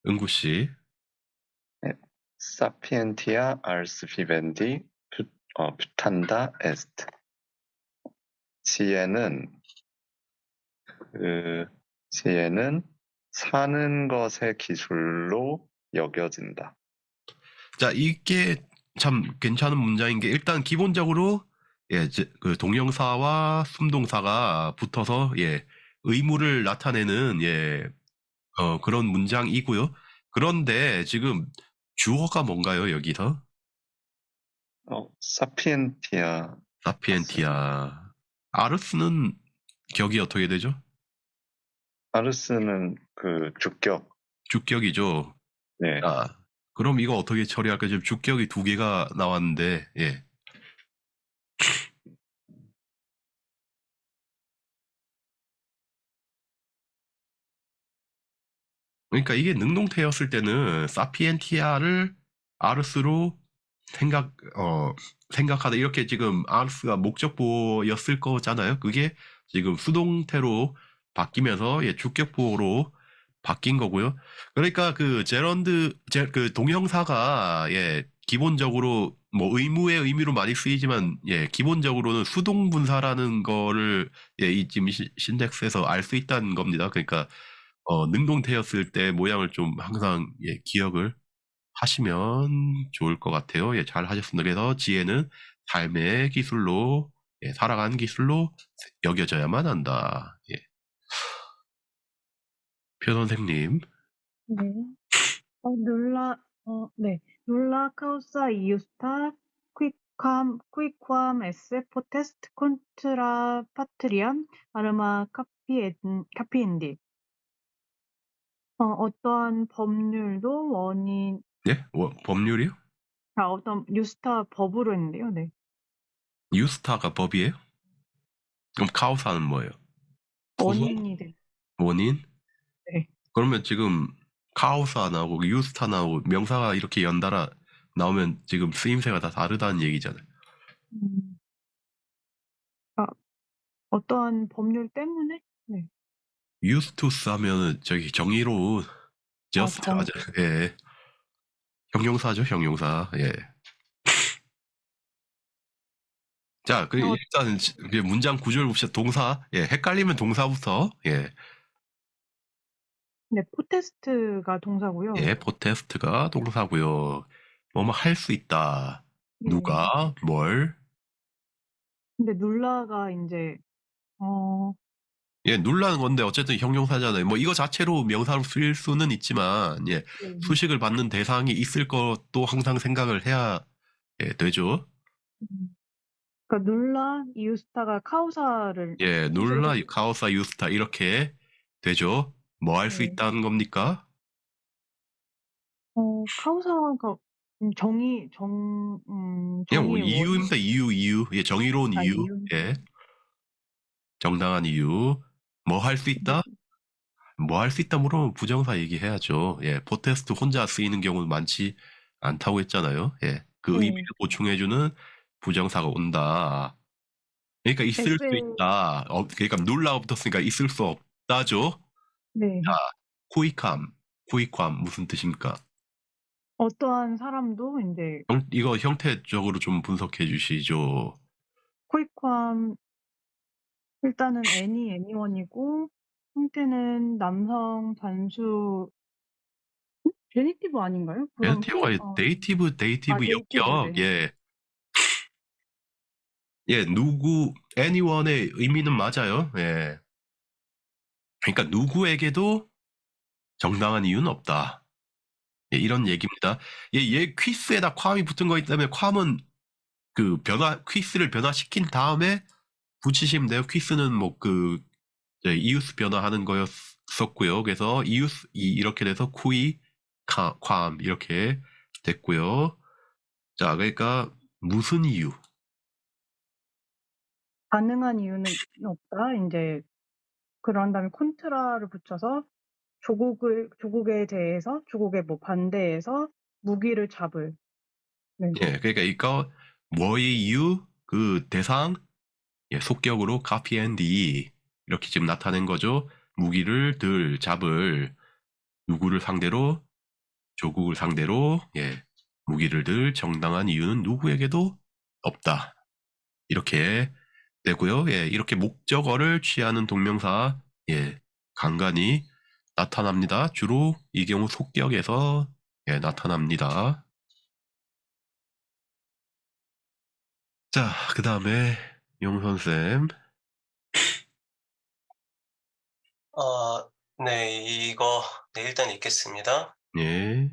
은구 씨. sapientia ars vivendi putanda est. 지혜는 그 지혜는 사는 것의 기술로 여겨진다. 자, 이게 참 괜찮은 문장인 게 일단 기본적으로 그 동형사와 순동사가 붙어서 의무를 나타내는 그런 문장이고요. 그런데 지금 주어가 뭔가요, 여기서? 사피엔티아. 사피엔티아. 아르스는 격이 어떻게 되죠? 아르스는 그 주격. 주격이죠. 네. 그럼 이거 어떻게 처리할까? 지금 주격이 2개가 나왔는데, 그러니까 이게 능동태였을 때는 사피엔티아를 아르스로 생각하다. 이렇게 지금 아르스가 목적보였을 거잖아요. 그게 지금 수동태로 바뀌면서 주격보로 바뀐 거고요. 그러니까 그 그 동형사가 기본적으로 뭐 의무의 의미로 많이 쓰이지만 기본적으로는 수동분사라는 거를 이 지금 신덱스에서 알 수 있다는 겁니다. 그러니까 능동태였을 때 모양을 좀 항상 기억을 하시면 좋을 것 같아요. 잘 하셨습니다. 그래서 지혜는 삶의 기술로 살아가는 기술로 여겨져야만 한다. 표 선생님. 네. 네. Nulla causa iusta quicquam esse potest contra patriam arma capiendi. 어떠한 법률도 원인, 법률이요? 어떤 유스타 법으로 했는데요. 네. 유스타가 법이에요? 그럼 카우사는 뭐예요? 원인이 될. 원인? 네. 그러면 지금 카우사 나오고 유스타 나오고 명사가 이렇게 연달아 나오면 지금 쓰임새가 다 다르다는 얘기잖아요. 어떠한 법률 때문에? 네. used to 하면은 저기 정의로운 just 정- 하죠. 형용사죠, 형용사. 자, 그 일단 문장 구조를 봅시다. 동사. 헷갈리면 동사부터. 네, 포테스트가 동사고요. 포테스트가 동사고요. 뭐뭐 할 수 있다. 네. 누가 뭘? 근데 눌라가 이제 눌라는 건데 어쨌든 형용사잖아요. 뭐 이거 자체로 명사로 쓸 수는 있지만 수식을 받는 대상이 있을 것도 항상 생각을 해야 되죠. 그러니까 눌라 이우스타가 카우사를 눌라, 카오사, 유스타 이렇게 되죠. 뭐 할 수 네. 있다는 겁니까? 카우사가 그냥 뭐 정의의 이유입니다. 이유. 정의로운 이유. 이유. 정당한 이유. 뭐 할 수 있다? 뭐 할 수 있다 물으면 부정사 얘기해야죠. 포테스트 혼자 쓰이는 경우는 많지 않다고 했잖아요. 그 네. 의미를 보충해주는 부정사가 온다. 그러니까 있을 수 있다. 그러니까 눌라가 붙었으니까 있을 수 없다죠. 네. 코이캄 무슨 뜻입니까? 어떠한 사람도 이제 이거 형태적으로 좀 분석해 주시죠. 코이ความ 일단은 anyone이고 형태는 남성 단수 제니티브 아닌가요? 그럼 데이티브 역격. 데이티브, 누구 anyone의 의미는 맞아요. 그러니까 누구에게도 정당한 이유는 없다. 이런 얘기입니다. 얘 퀴스에다 괌이 붙은 거기 때문에 괌은 그 퀴스를 변화시킨 다음에 붙이시면 돼요. 퀴스는 뭐 이웃 변화하는 거였었고요. 그래서 이렇게 돼서 괌 이렇게 됐고요. 자, 그러니까 무슨 이유? 가능한 이유는 없다. 이제 그런 다음에 콘트라를 붙여서 조국에 대해서 조국의 뭐 반대해서 무기를 잡을. 네. 그러니까 이거 뭐의 이유? 그 대상 속격으로 copy and 이렇게 지금 나타낸 거죠. 무기를 잡을 누구를 상대로 조국을 상대로 무기를 들 정당한 이유는 누구에게도 없다. 이렇게 되고요. 이렇게 목적어를 취하는 동명사 예, 간간히 나타납니다. 주로 이 경우 속격에서 예, 나타납니다. 자, 그 다음에 용선쌤. 네, 이거 네, 일단 읽겠습니다. 예.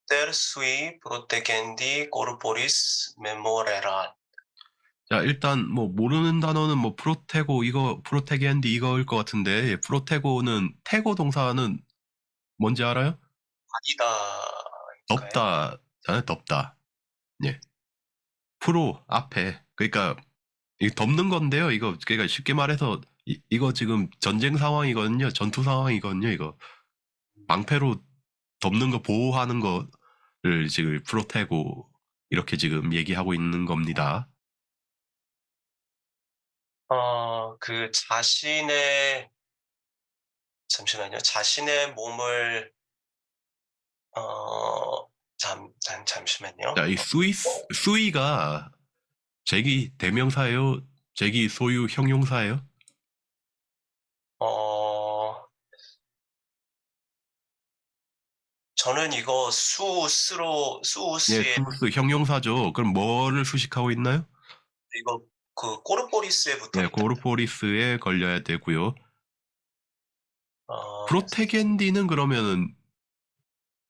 Ter sui protegendi corporis memorera. 자, 일단 뭐 모르는 단어는 뭐 프로테고 이거 프로테겐디 이거일 것 같은데 예, 프로테고는 테고 동사는 뭔지 알아요? 아니다일까요? 덥다잖아요. 덥다. 예. 프로 앞에 그러니까 이 덮는 건데요. 이거 그러니까 쉽게 말해서 이거 지금 전쟁 상황이거든요. 전투 상황이거든요. 이거 방패로 덮는 거 보호하는 거를 지금 프로테고 이렇게 지금 얘기하고 있는 겁니다. 그 잠시만요. 자신의 몸을 잠시만요. 자, 이 수위가 제기 대명사예요? 제기 소유 형용사예요? 저는 이거 예, 수우스의 수스 형용사죠. 그럼 뭐를 수식하고 있나요? 이거 그 꼬르포리스에 붙어 네, 있다. 고르포리스에 걸려야 되고요. 어, 프로테겐디는 그러면은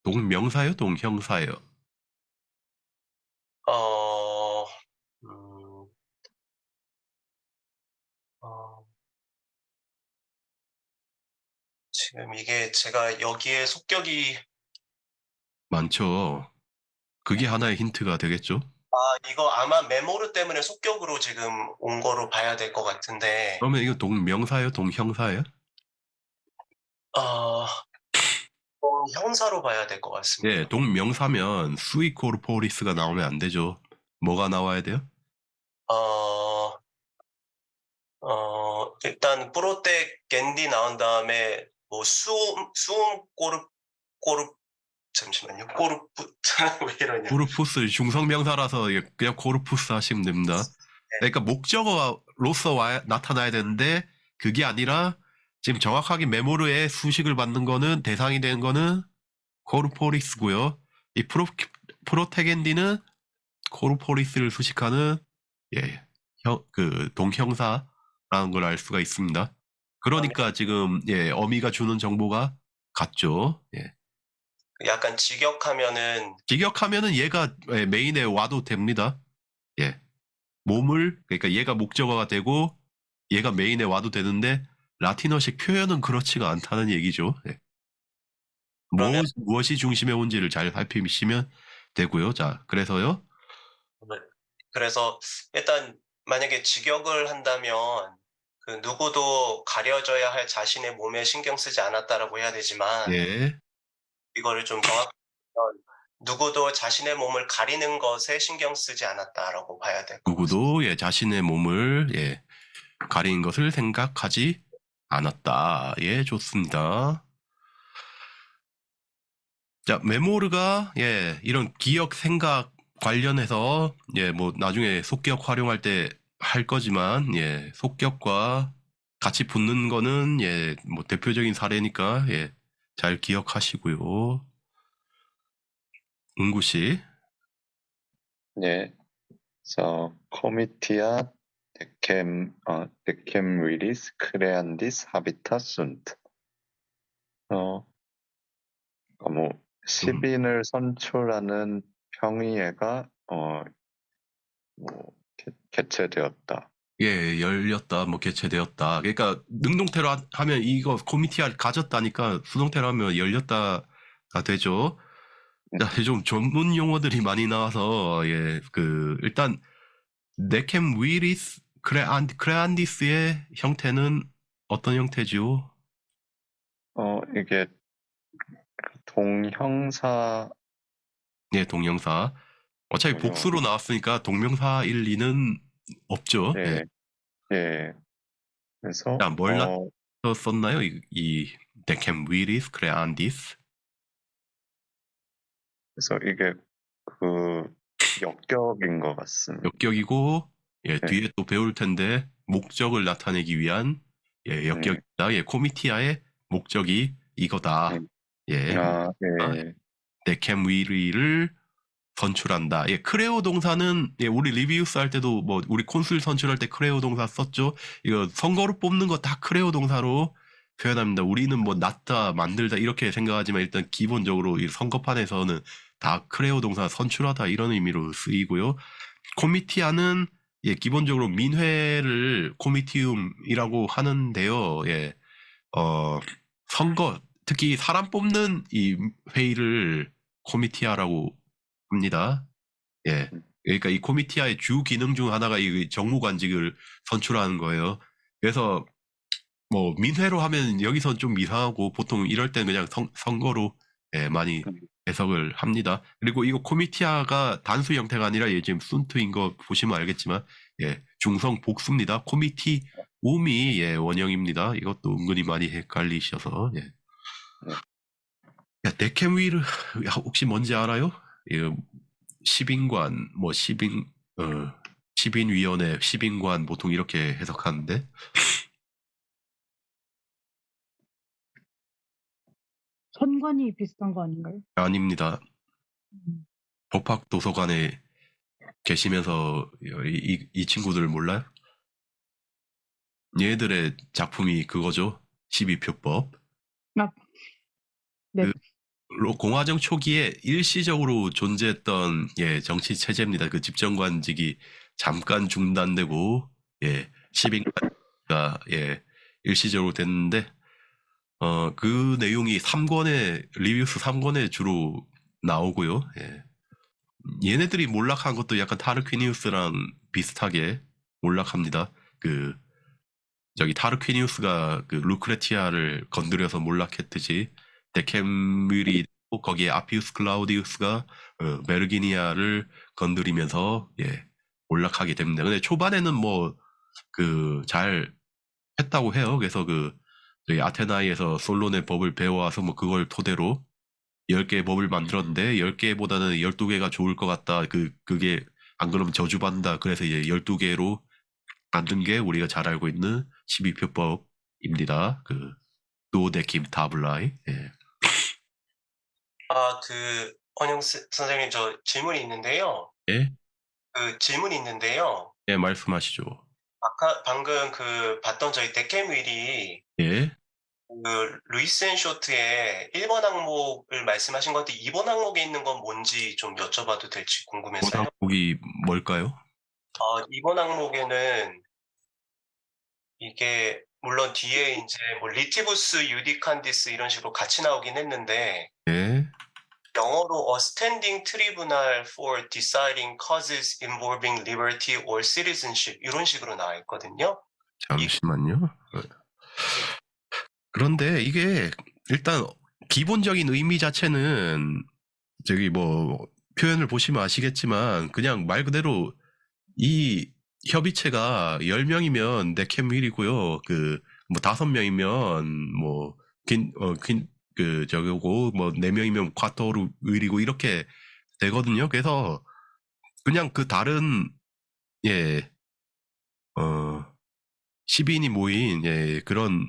동명사예요? 동형사예요? 어, 음, 어, 지금 이게 제가 여기에 속격이 많죠. 그게 하나의 힌트가 되겠죠. 이거 아마 메모르 때문에 속격으로 지금 온 거로 봐야 될 것 같은데 그러면 이거 동명사예요? 동형사예요? 어, 형사로 봐야 될 것 같습니다. 예, 동명사면 수이 코르포리스가 나오면 안 되죠. 뭐가 나와야 돼요? 어, 일단 프로텍 겐디 나온 다음에 뭐 수음 꼬르 잠시만요. 꼬르푸 왜 이러냐. 코르푸스 중성명사라서 그냥 코르푸스 하시면 됩니다. 그러니까 목적어로서 나타나야 되는데 그게 아니라 지금 정확하게 메모르의 수식을 받는 거는 대상이 되는 거는 코르포리스고요. 이 프로테겐디는 코르포리스를 수식하는 예, 그 동형사라는 걸 알 수가 있습니다. 그러니까 지금 예, 어미가 주는 정보가 같죠. 예. 약간 직역하면은 직역하면은 얘가 예, 메인에 와도 됩니다. 예. 그러니까 얘가 목적어가 되고 얘가 메인에 와도 되는데 라틴어식 표현은 그렇지가 않다는 얘기죠. 예. 그러면 무엇이 중심에 온지를 잘 살피시면 되고요. 자, 그래서요. 그래서 일단 만약에 직역을 한다면 그 누구도 가려져야 할 자신의 몸에 신경 쓰지 않았다라고 해야 되지만 예. 이거를 좀 정확하게 하면 누구도 자신의 몸을 가리는 것에 신경 쓰지 않았다라고 봐야 될 것 같습니다. 누구도 예, 자신의 몸을 예, 가리는 것을 생각하지 않았다. 예, 좋습니다. 자, 메모르가 예, 이런 기억 생각 관련해서 예, 뭐 나중에 속기억 활용할 때 할 거지만 예, 속기억과 같이 붙는 거는 예, 뭐 대표적인 사례니까 예, 잘 기억하시고요. 은구 씨. 예. So, comitia decem viris creandis habitat sunt. 뭐 시빈을 선출하는 평의회가 뭐 개최되었다. 예, 열렸다, 뭐 개최되었다. 그러니까 능동태로 하면 이거 코미티를 가졌다니까 수동태로 하면 열렸다가 되죠. 자, 좀 전문 용어들이 많이 나와서 예, 일단 네켐 위리스 크레안디스의 형태는 어떤 형태죠? 이게 동형사 예, 동명사. 어차피 복수로 나왔으니까 동명사일 리는 없죠. 예. 예. 그래서 자, 뭘 썼나요? 이 네켐 위리스 크레안디스. 그래서 이게 그 역격인 것 같습니다. 역격이고 예, 뒤에 또 배울 텐데 목적을 나타내기 위한 역격이다. 코미티아의 목적이 이거다. 음. 예, 아, 예. 데캠 위리를 선출한다. 크레오 동사는 우리 리비우스 할 때도 뭐 우리 콘술 선출할 때 크레오 동사 썼죠. 이거 선거로 뽑는 거 다 크레오 동사로 표현합니다. 우리는 뭐 낫다, 만들다 이렇게 생각하지만 일단 기본적으로 이 선거판에서는 다 크레오 동사 선출하다 이런 의미로 쓰이고요. 코미티아는 기본적으로 민회를 코미티움이라고 하는데요. 선거 특히 사람 뽑는 이 회의를 코미티아라고 합니다. 그러니까 이 코미티아의 주 기능 중 하나가 이 정무관직을 선출하는 거예요. 그래서 뭐 민회로 하면 여기선 좀 이상하고 보통 이럴 때는 그냥 선거로 많이 해석을 합니다. 그리고 이거 코미티아가 단수 형태가 아니라 지금 순투인 거 보시면 알겠지만 중성 복수입니다. 코미티 움이 원형입니다. 이것도 은근히 많이 헷갈리셔서 데캠 위르 혹시 뭔지 알아요? 시빈관 뭐 시빈위원회 시빈관 보통 이렇게 해석하는데 선관위 비슷한 거 아닌가요? 아닙니다. 음. 법학 도서관에 계시면서 이 친구들 몰라요? 얘들의 작품이 그거죠. 12표법. 네. 공화정 초기에 일시적으로 존재했던 정치 체제입니다. 그 집정관직이 잠깐 중단되고 시빈관가 일시적으로 됐는데 그 내용이 3권에 리뷰스 3권에 주로 나오고요. 얘네들이 몰락한 것도 약간 타르퀴니우스랑 비슷하게 몰락합니다. 타르퀴니우스가 그 루크레티아를 건드려서 몰락했듯이 데케밀이 거기에 아피우스 클라우디우스가 메르기니아를 건드리면서 몰락하게 됩니다. 근데 초반에는 뭐 잘 했다고 해요. 그래서 저희 아테나이에서 솔론의 법을 배워와서 뭐 그걸 토대로 10개의 법을 만들었는데 10개보다는 12개가 좋을 것 같다. 그게 안 그러면 저주받는다. 그래서 이제 12개로 만든 게 우리가 잘 알고 있는 12표법입니다. 두오데킴 타블라이. 원영 선생님, 저 질문이 있는데요. 예? 질문이 있는데요. 말씀하시죠. 방금 봤던 저희 데캠 윌이 예? 루이스 앤 쇼트의 1번 항목을 말씀하신 것 같은데 2번 항목에 있는 건 뭔지 좀 여쭤봐도 될지 궁금해서요. 항목이 뭘까요? 2번 항목에는 이게 물론 뒤에 이제 뭐 리티부스 유디칸디스 이런 식으로 같이 나오긴 했는데 영어로 a standing tribunal for deciding causes involving liberty or citizenship 이런 식으로 나와 있거든요. 잠시만요. 그런데 이게 일단 기본적인 의미 자체는 저기 뭐 표현을 보시면 아시겠지만 그냥 말 그대로 이 협의체가 10명이면 데캠윌이고요. 뭐 5명이면 뭐 저거고 뭐 4명이면 쿼터루 윌이고 이렇게 되거든요. 그래서 그냥 다른 시빈이 모인 그런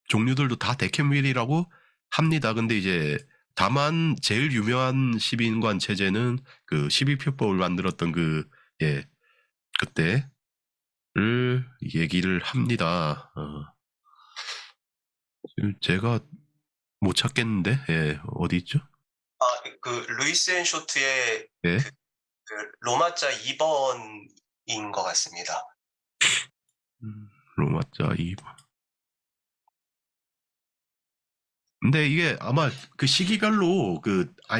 종류들도 다 데캠윌이라고 합니다. 근데 이제 다만 제일 유명한 시빈관 체제는 12표법을 만들었던 그때를 얘기를 합니다. 제가 못 찾겠는데 어디 있죠? 루이스 앤 쇼트의 예? 로마자 2번인 것 같습니다. 로마자 2번. 근데 이게 아마 시기별로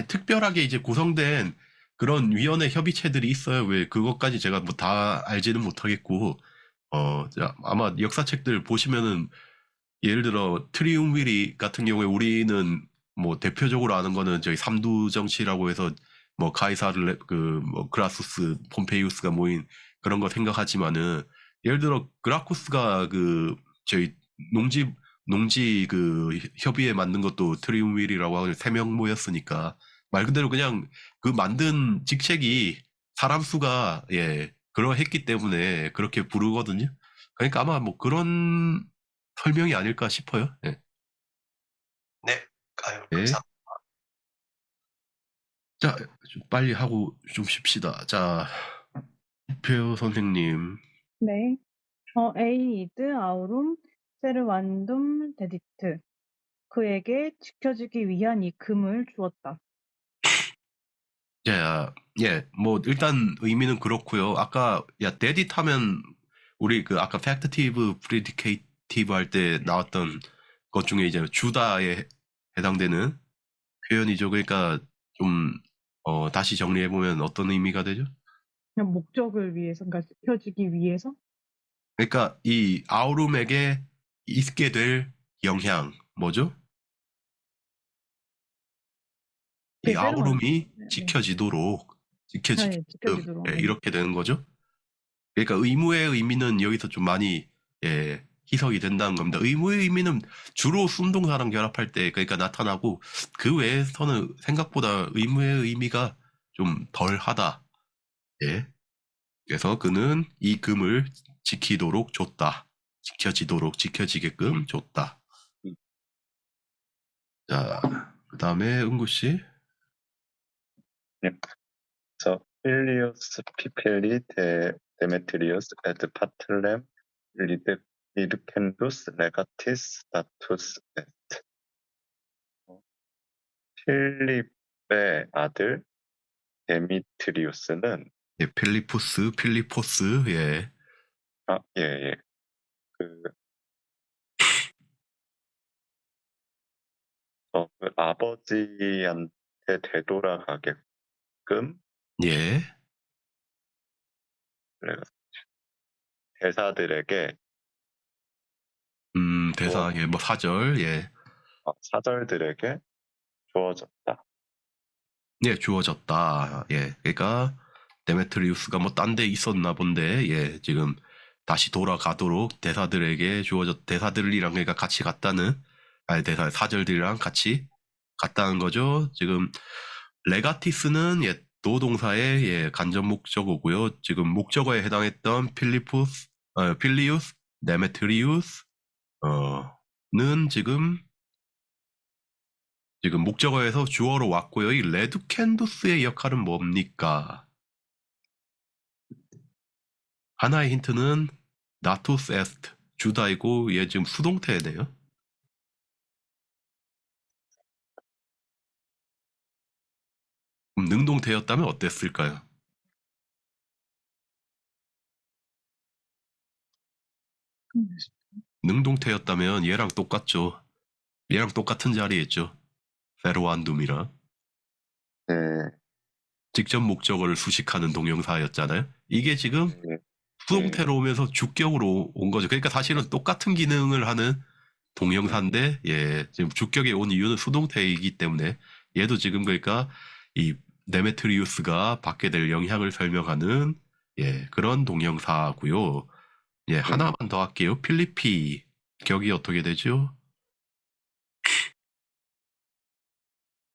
특별하게 이제 구성된 그런 위원회 협의체들이 있어요. 왜 그것까지 제가 뭐 다 알지는 못하겠고, 아마 역사책들 보시면은 예를 들어 트리움위리 같은 경우에 우리는 뭐 대표적으로 아는 거는 저희 삼두 정치라고 해서 뭐 카이사르 뭐 그라수스 폼페이우스가 모인 그런 거 생각하지만은 예를 들어 그라쿠스가 저희 농지 협의회 만든 것도 트리움윌이라고 하고 3명 모였으니까 말 그대로 그냥 만든 직책이 사람 수가 그러했기 때문에 그렇게 부르거든요. 그러니까 아마 뭐 그런 설명이 아닐까 싶어요. 예. 네. 아유, 예. 감사합니다. 자, 좀 빨리 하고 좀 쉽시다. 자, 표 선생님. 네. 에이드 아우룸 세르완둠 데디트. 그에게 지켜주기 위한 이 금을 주었다. 뭐 일단 의미는 그렇고요. 아까 데딧 하면 우리 그 아까 팩티티브 프리디케이티브 할 때 나왔던 것 중에 이제 주다에 해당되는 표현이죠. 그러니까 좀 다시 정리해 보면 어떤 의미가 되죠? 그냥 목적을 위해서, 그러니까 지켜주기 위해서. 그러니까 이 아우룸에게 있게 될 영향 뭐죠? 이 그게 세르완. 아우룸이 네. 지켜지도록 네, 지켜지도록. 네. 이렇게 되는 거죠. 그러니까 의무의 의미는 여기서 좀 많이 희석이 된다는 겁니다. 의무의 의미는 주로 순동사랑 결합할 때 그러니까 나타나고 그 외에서는 생각보다 의무의 의미가 좀 덜하다. 예. 그래서 그는 이 금을 지키도록 줬다. 지켜지게끔 줬다. 자, 그 다음에 은구 씨. 네. 그래서 필리우스 피펠리 데메트리우스 에드 파틀렘 리드켄두스 레가티스 다투스 에스트. 필립의 아들 데미트리우스는 예, 필리포스, 예. 예. 그 아버지한테 되돌아가게끔 예. 대사들에게 대사, 예, 뭐 사절, 예. 사절들에게 주어졌다. 예, 주어졌다. 예. 그러니까 데메트리우스가 뭐 딴 데 있었나 본데, 예, 지금 다시 돌아가도록 대사들이랑 그러니까 같이 갔다는, 사절들이랑 같이 갔다는 거죠. 지금 레가티스는 예, 노동사의 예, 간접 목적어고요. 지금 목적어에 해당했던 필리우스, 데메트리우스, 는 지금 목적어에서 주어로 왔고요. 이 레두캔두스의 역할은 뭡니까? 하나의 힌트는 나투스 에스트, 주다이고 얘 지금 수동태네요. 그럼 능동태였다면 어땠을까요? 능동태였다면 얘랑 똑같죠. 얘랑 똑같은 자리에 있죠. 페로안둠이랑. 네, 직접 목적어를 수식하는 동영사였잖아요. 이게 지금 네, 수동태로 오면서 주격으로 온 거죠. 그러니까 사실은 똑같은 기능을 하는 동영사인데, 예, 지금 주격에 온 이유는 수동태이기 때문에 얘도 지금 그러니까 이 데메트리우스가 받게 될 영향을 설명하는 예, 그런 동영사고요. 예, 하나만 더 할게요. 필리피 격이 어떻게 되죠?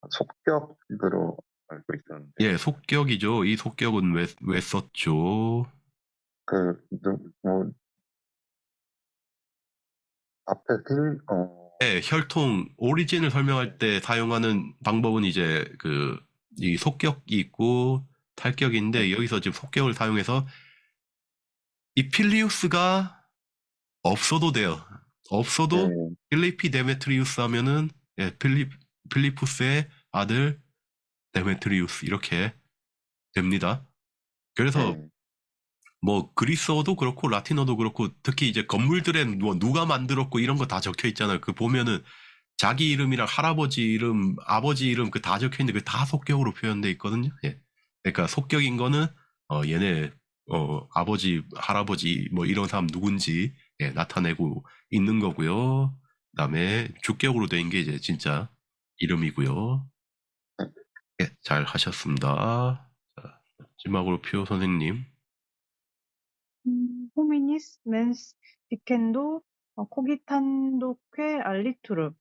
속격으로 알고 있었는데 예, 속격이죠. 이 속격은 왜 썼죠? 앞에 네, 혈통 오리진을 설명할 때 사용하는 방법은 이제 이 속격이 있고 탈격인데 여기서 지금 속격을 사용해서 이 필리우스가 없어도 돼요. 없어도 필리피 데메트리우스 하면은 예, 필리푸스의 아들 데메트리우스 이렇게 됩니다. 그래서 뭐 그리스어도 그렇고 라틴어도 그렇고 특히 이제 건물들에 뭐 누가 만들었고 이런 거 다 적혀 있잖아요. 그 보면은 자기 이름이랑 할아버지 이름, 아버지 이름 그 다 적혀 있는데 그 다 속격으로 표현돼 있거든요. 예. 그러니까 속격인 거는 얘네 아버지, 할아버지 뭐 이런 사람 누군지 예, 나타내고 있는 거고요. 그다음에 주격으로 된 게 이제 진짜 이름이고요. 예, 잘 하셨습니다. 자, 마지막으로 표 선생님. 호미니스 맨스 디켄도 코기탄도que 알리투르.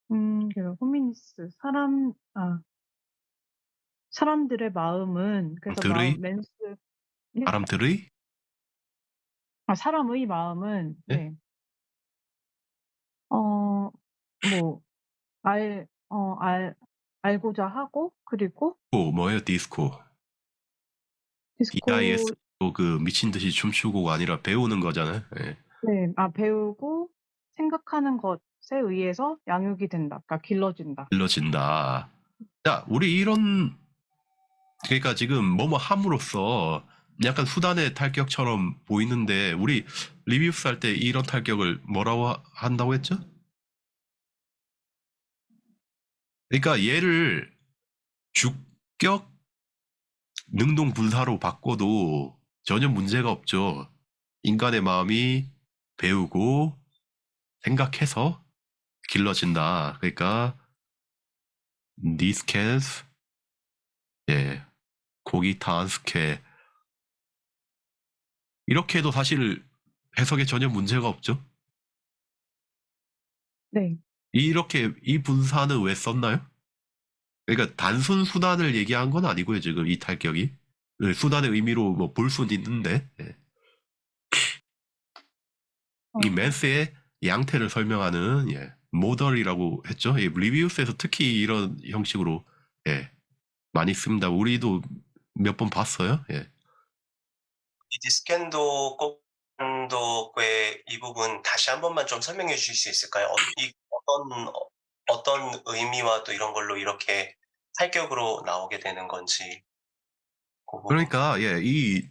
그래서 호미니스 사람들의 마음은 그래서 들의? 맨스 네? 사람들의? 사람의 마음은 네? 네. 뭐 알고자 하고 그리고 뭐예요? 디스코. 디스코 DIS 그 미친 듯이 춤추고가 아니라 배우는 거잖아요. 예. 네. 배우고 생각하는 것에 의해서 양육이 된다. 그러니까 길러진다. 길러진다. 자, 우리 이런 그러니까 지금 뭐뭐 함으로써 약간 수단의 탈격처럼 보이는데 우리 리뷰스 할 때 이런 탈격을 뭐라고 한다고 했죠? 그러니까 얘를 주격 능동 분사로 바꿔도 전혀 문제가 없죠. 인간의 마음이 배우고 생각해서 길러진다. 그러니까 니스캔스 예 고기탄스케 이렇게 해도 사실 해석에 전혀 문제가 없죠. 네. 이렇게 이 분사는 왜 썼나요? 그러니까 단순 수단을 얘기한 건 아니고요. 지금 이 탈격이 수단의 의미로 뭐 볼 수는 있는데 예. 이 맨스의 양태를 설명하는 예, 모델이라고 했죠. 예, 리뷰스에서 특히 이런 형식으로 예, 많이 씁니다. 우리도 몇 번 봤어요. 예. 이 디스캔도 꼭도의 이 부분 다시 한 번만 좀 설명해 주실 수 있을까요? 어떤 의미와 또 이런 걸로 이렇게 탈격으로 나오게 되는 건지. 그 부분. 그러니까 예, 이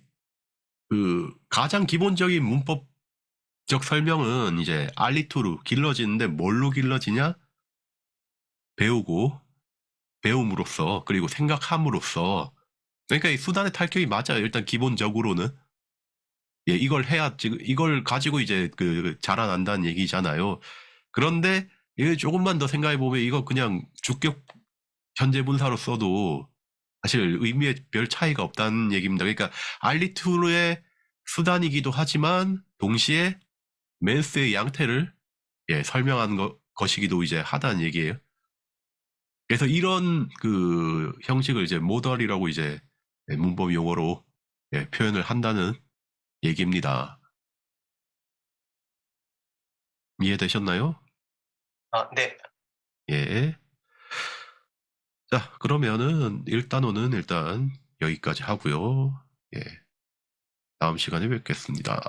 그 가장 기본적인 문법적 설명은 이제 알리투르 길러지는데 뭘로 길러지냐? 배우고 배움으로써 그리고 생각함으로써 그러니까 이 수단의 탈격이 맞아요. 일단 기본적으로는 예, 이걸 해야 지금 이걸 가지고 이제 그 자라난다는 얘기잖아요. 그런데 이거 조금만 더 생각해 보면 이거 그냥 주격 현재 분사로 써도 사실 의미에 별 차이가 없다는 얘기입니다. 그러니까 알리투르의 수단이기도 하지만 동시에 맨스의 양태를 예, 설명한 것이기도 이제 하다는 얘기예요. 그래서 이런 그 형식을 이제 모델이라고 이제 예, 문법 용어로 예, 표현을 한다는 얘기입니다. 이해되셨나요? 네. 예. 자, 그러면은 일단은 일단 여기까지 하고요. 예. 다음 시간에 뵙겠습니다.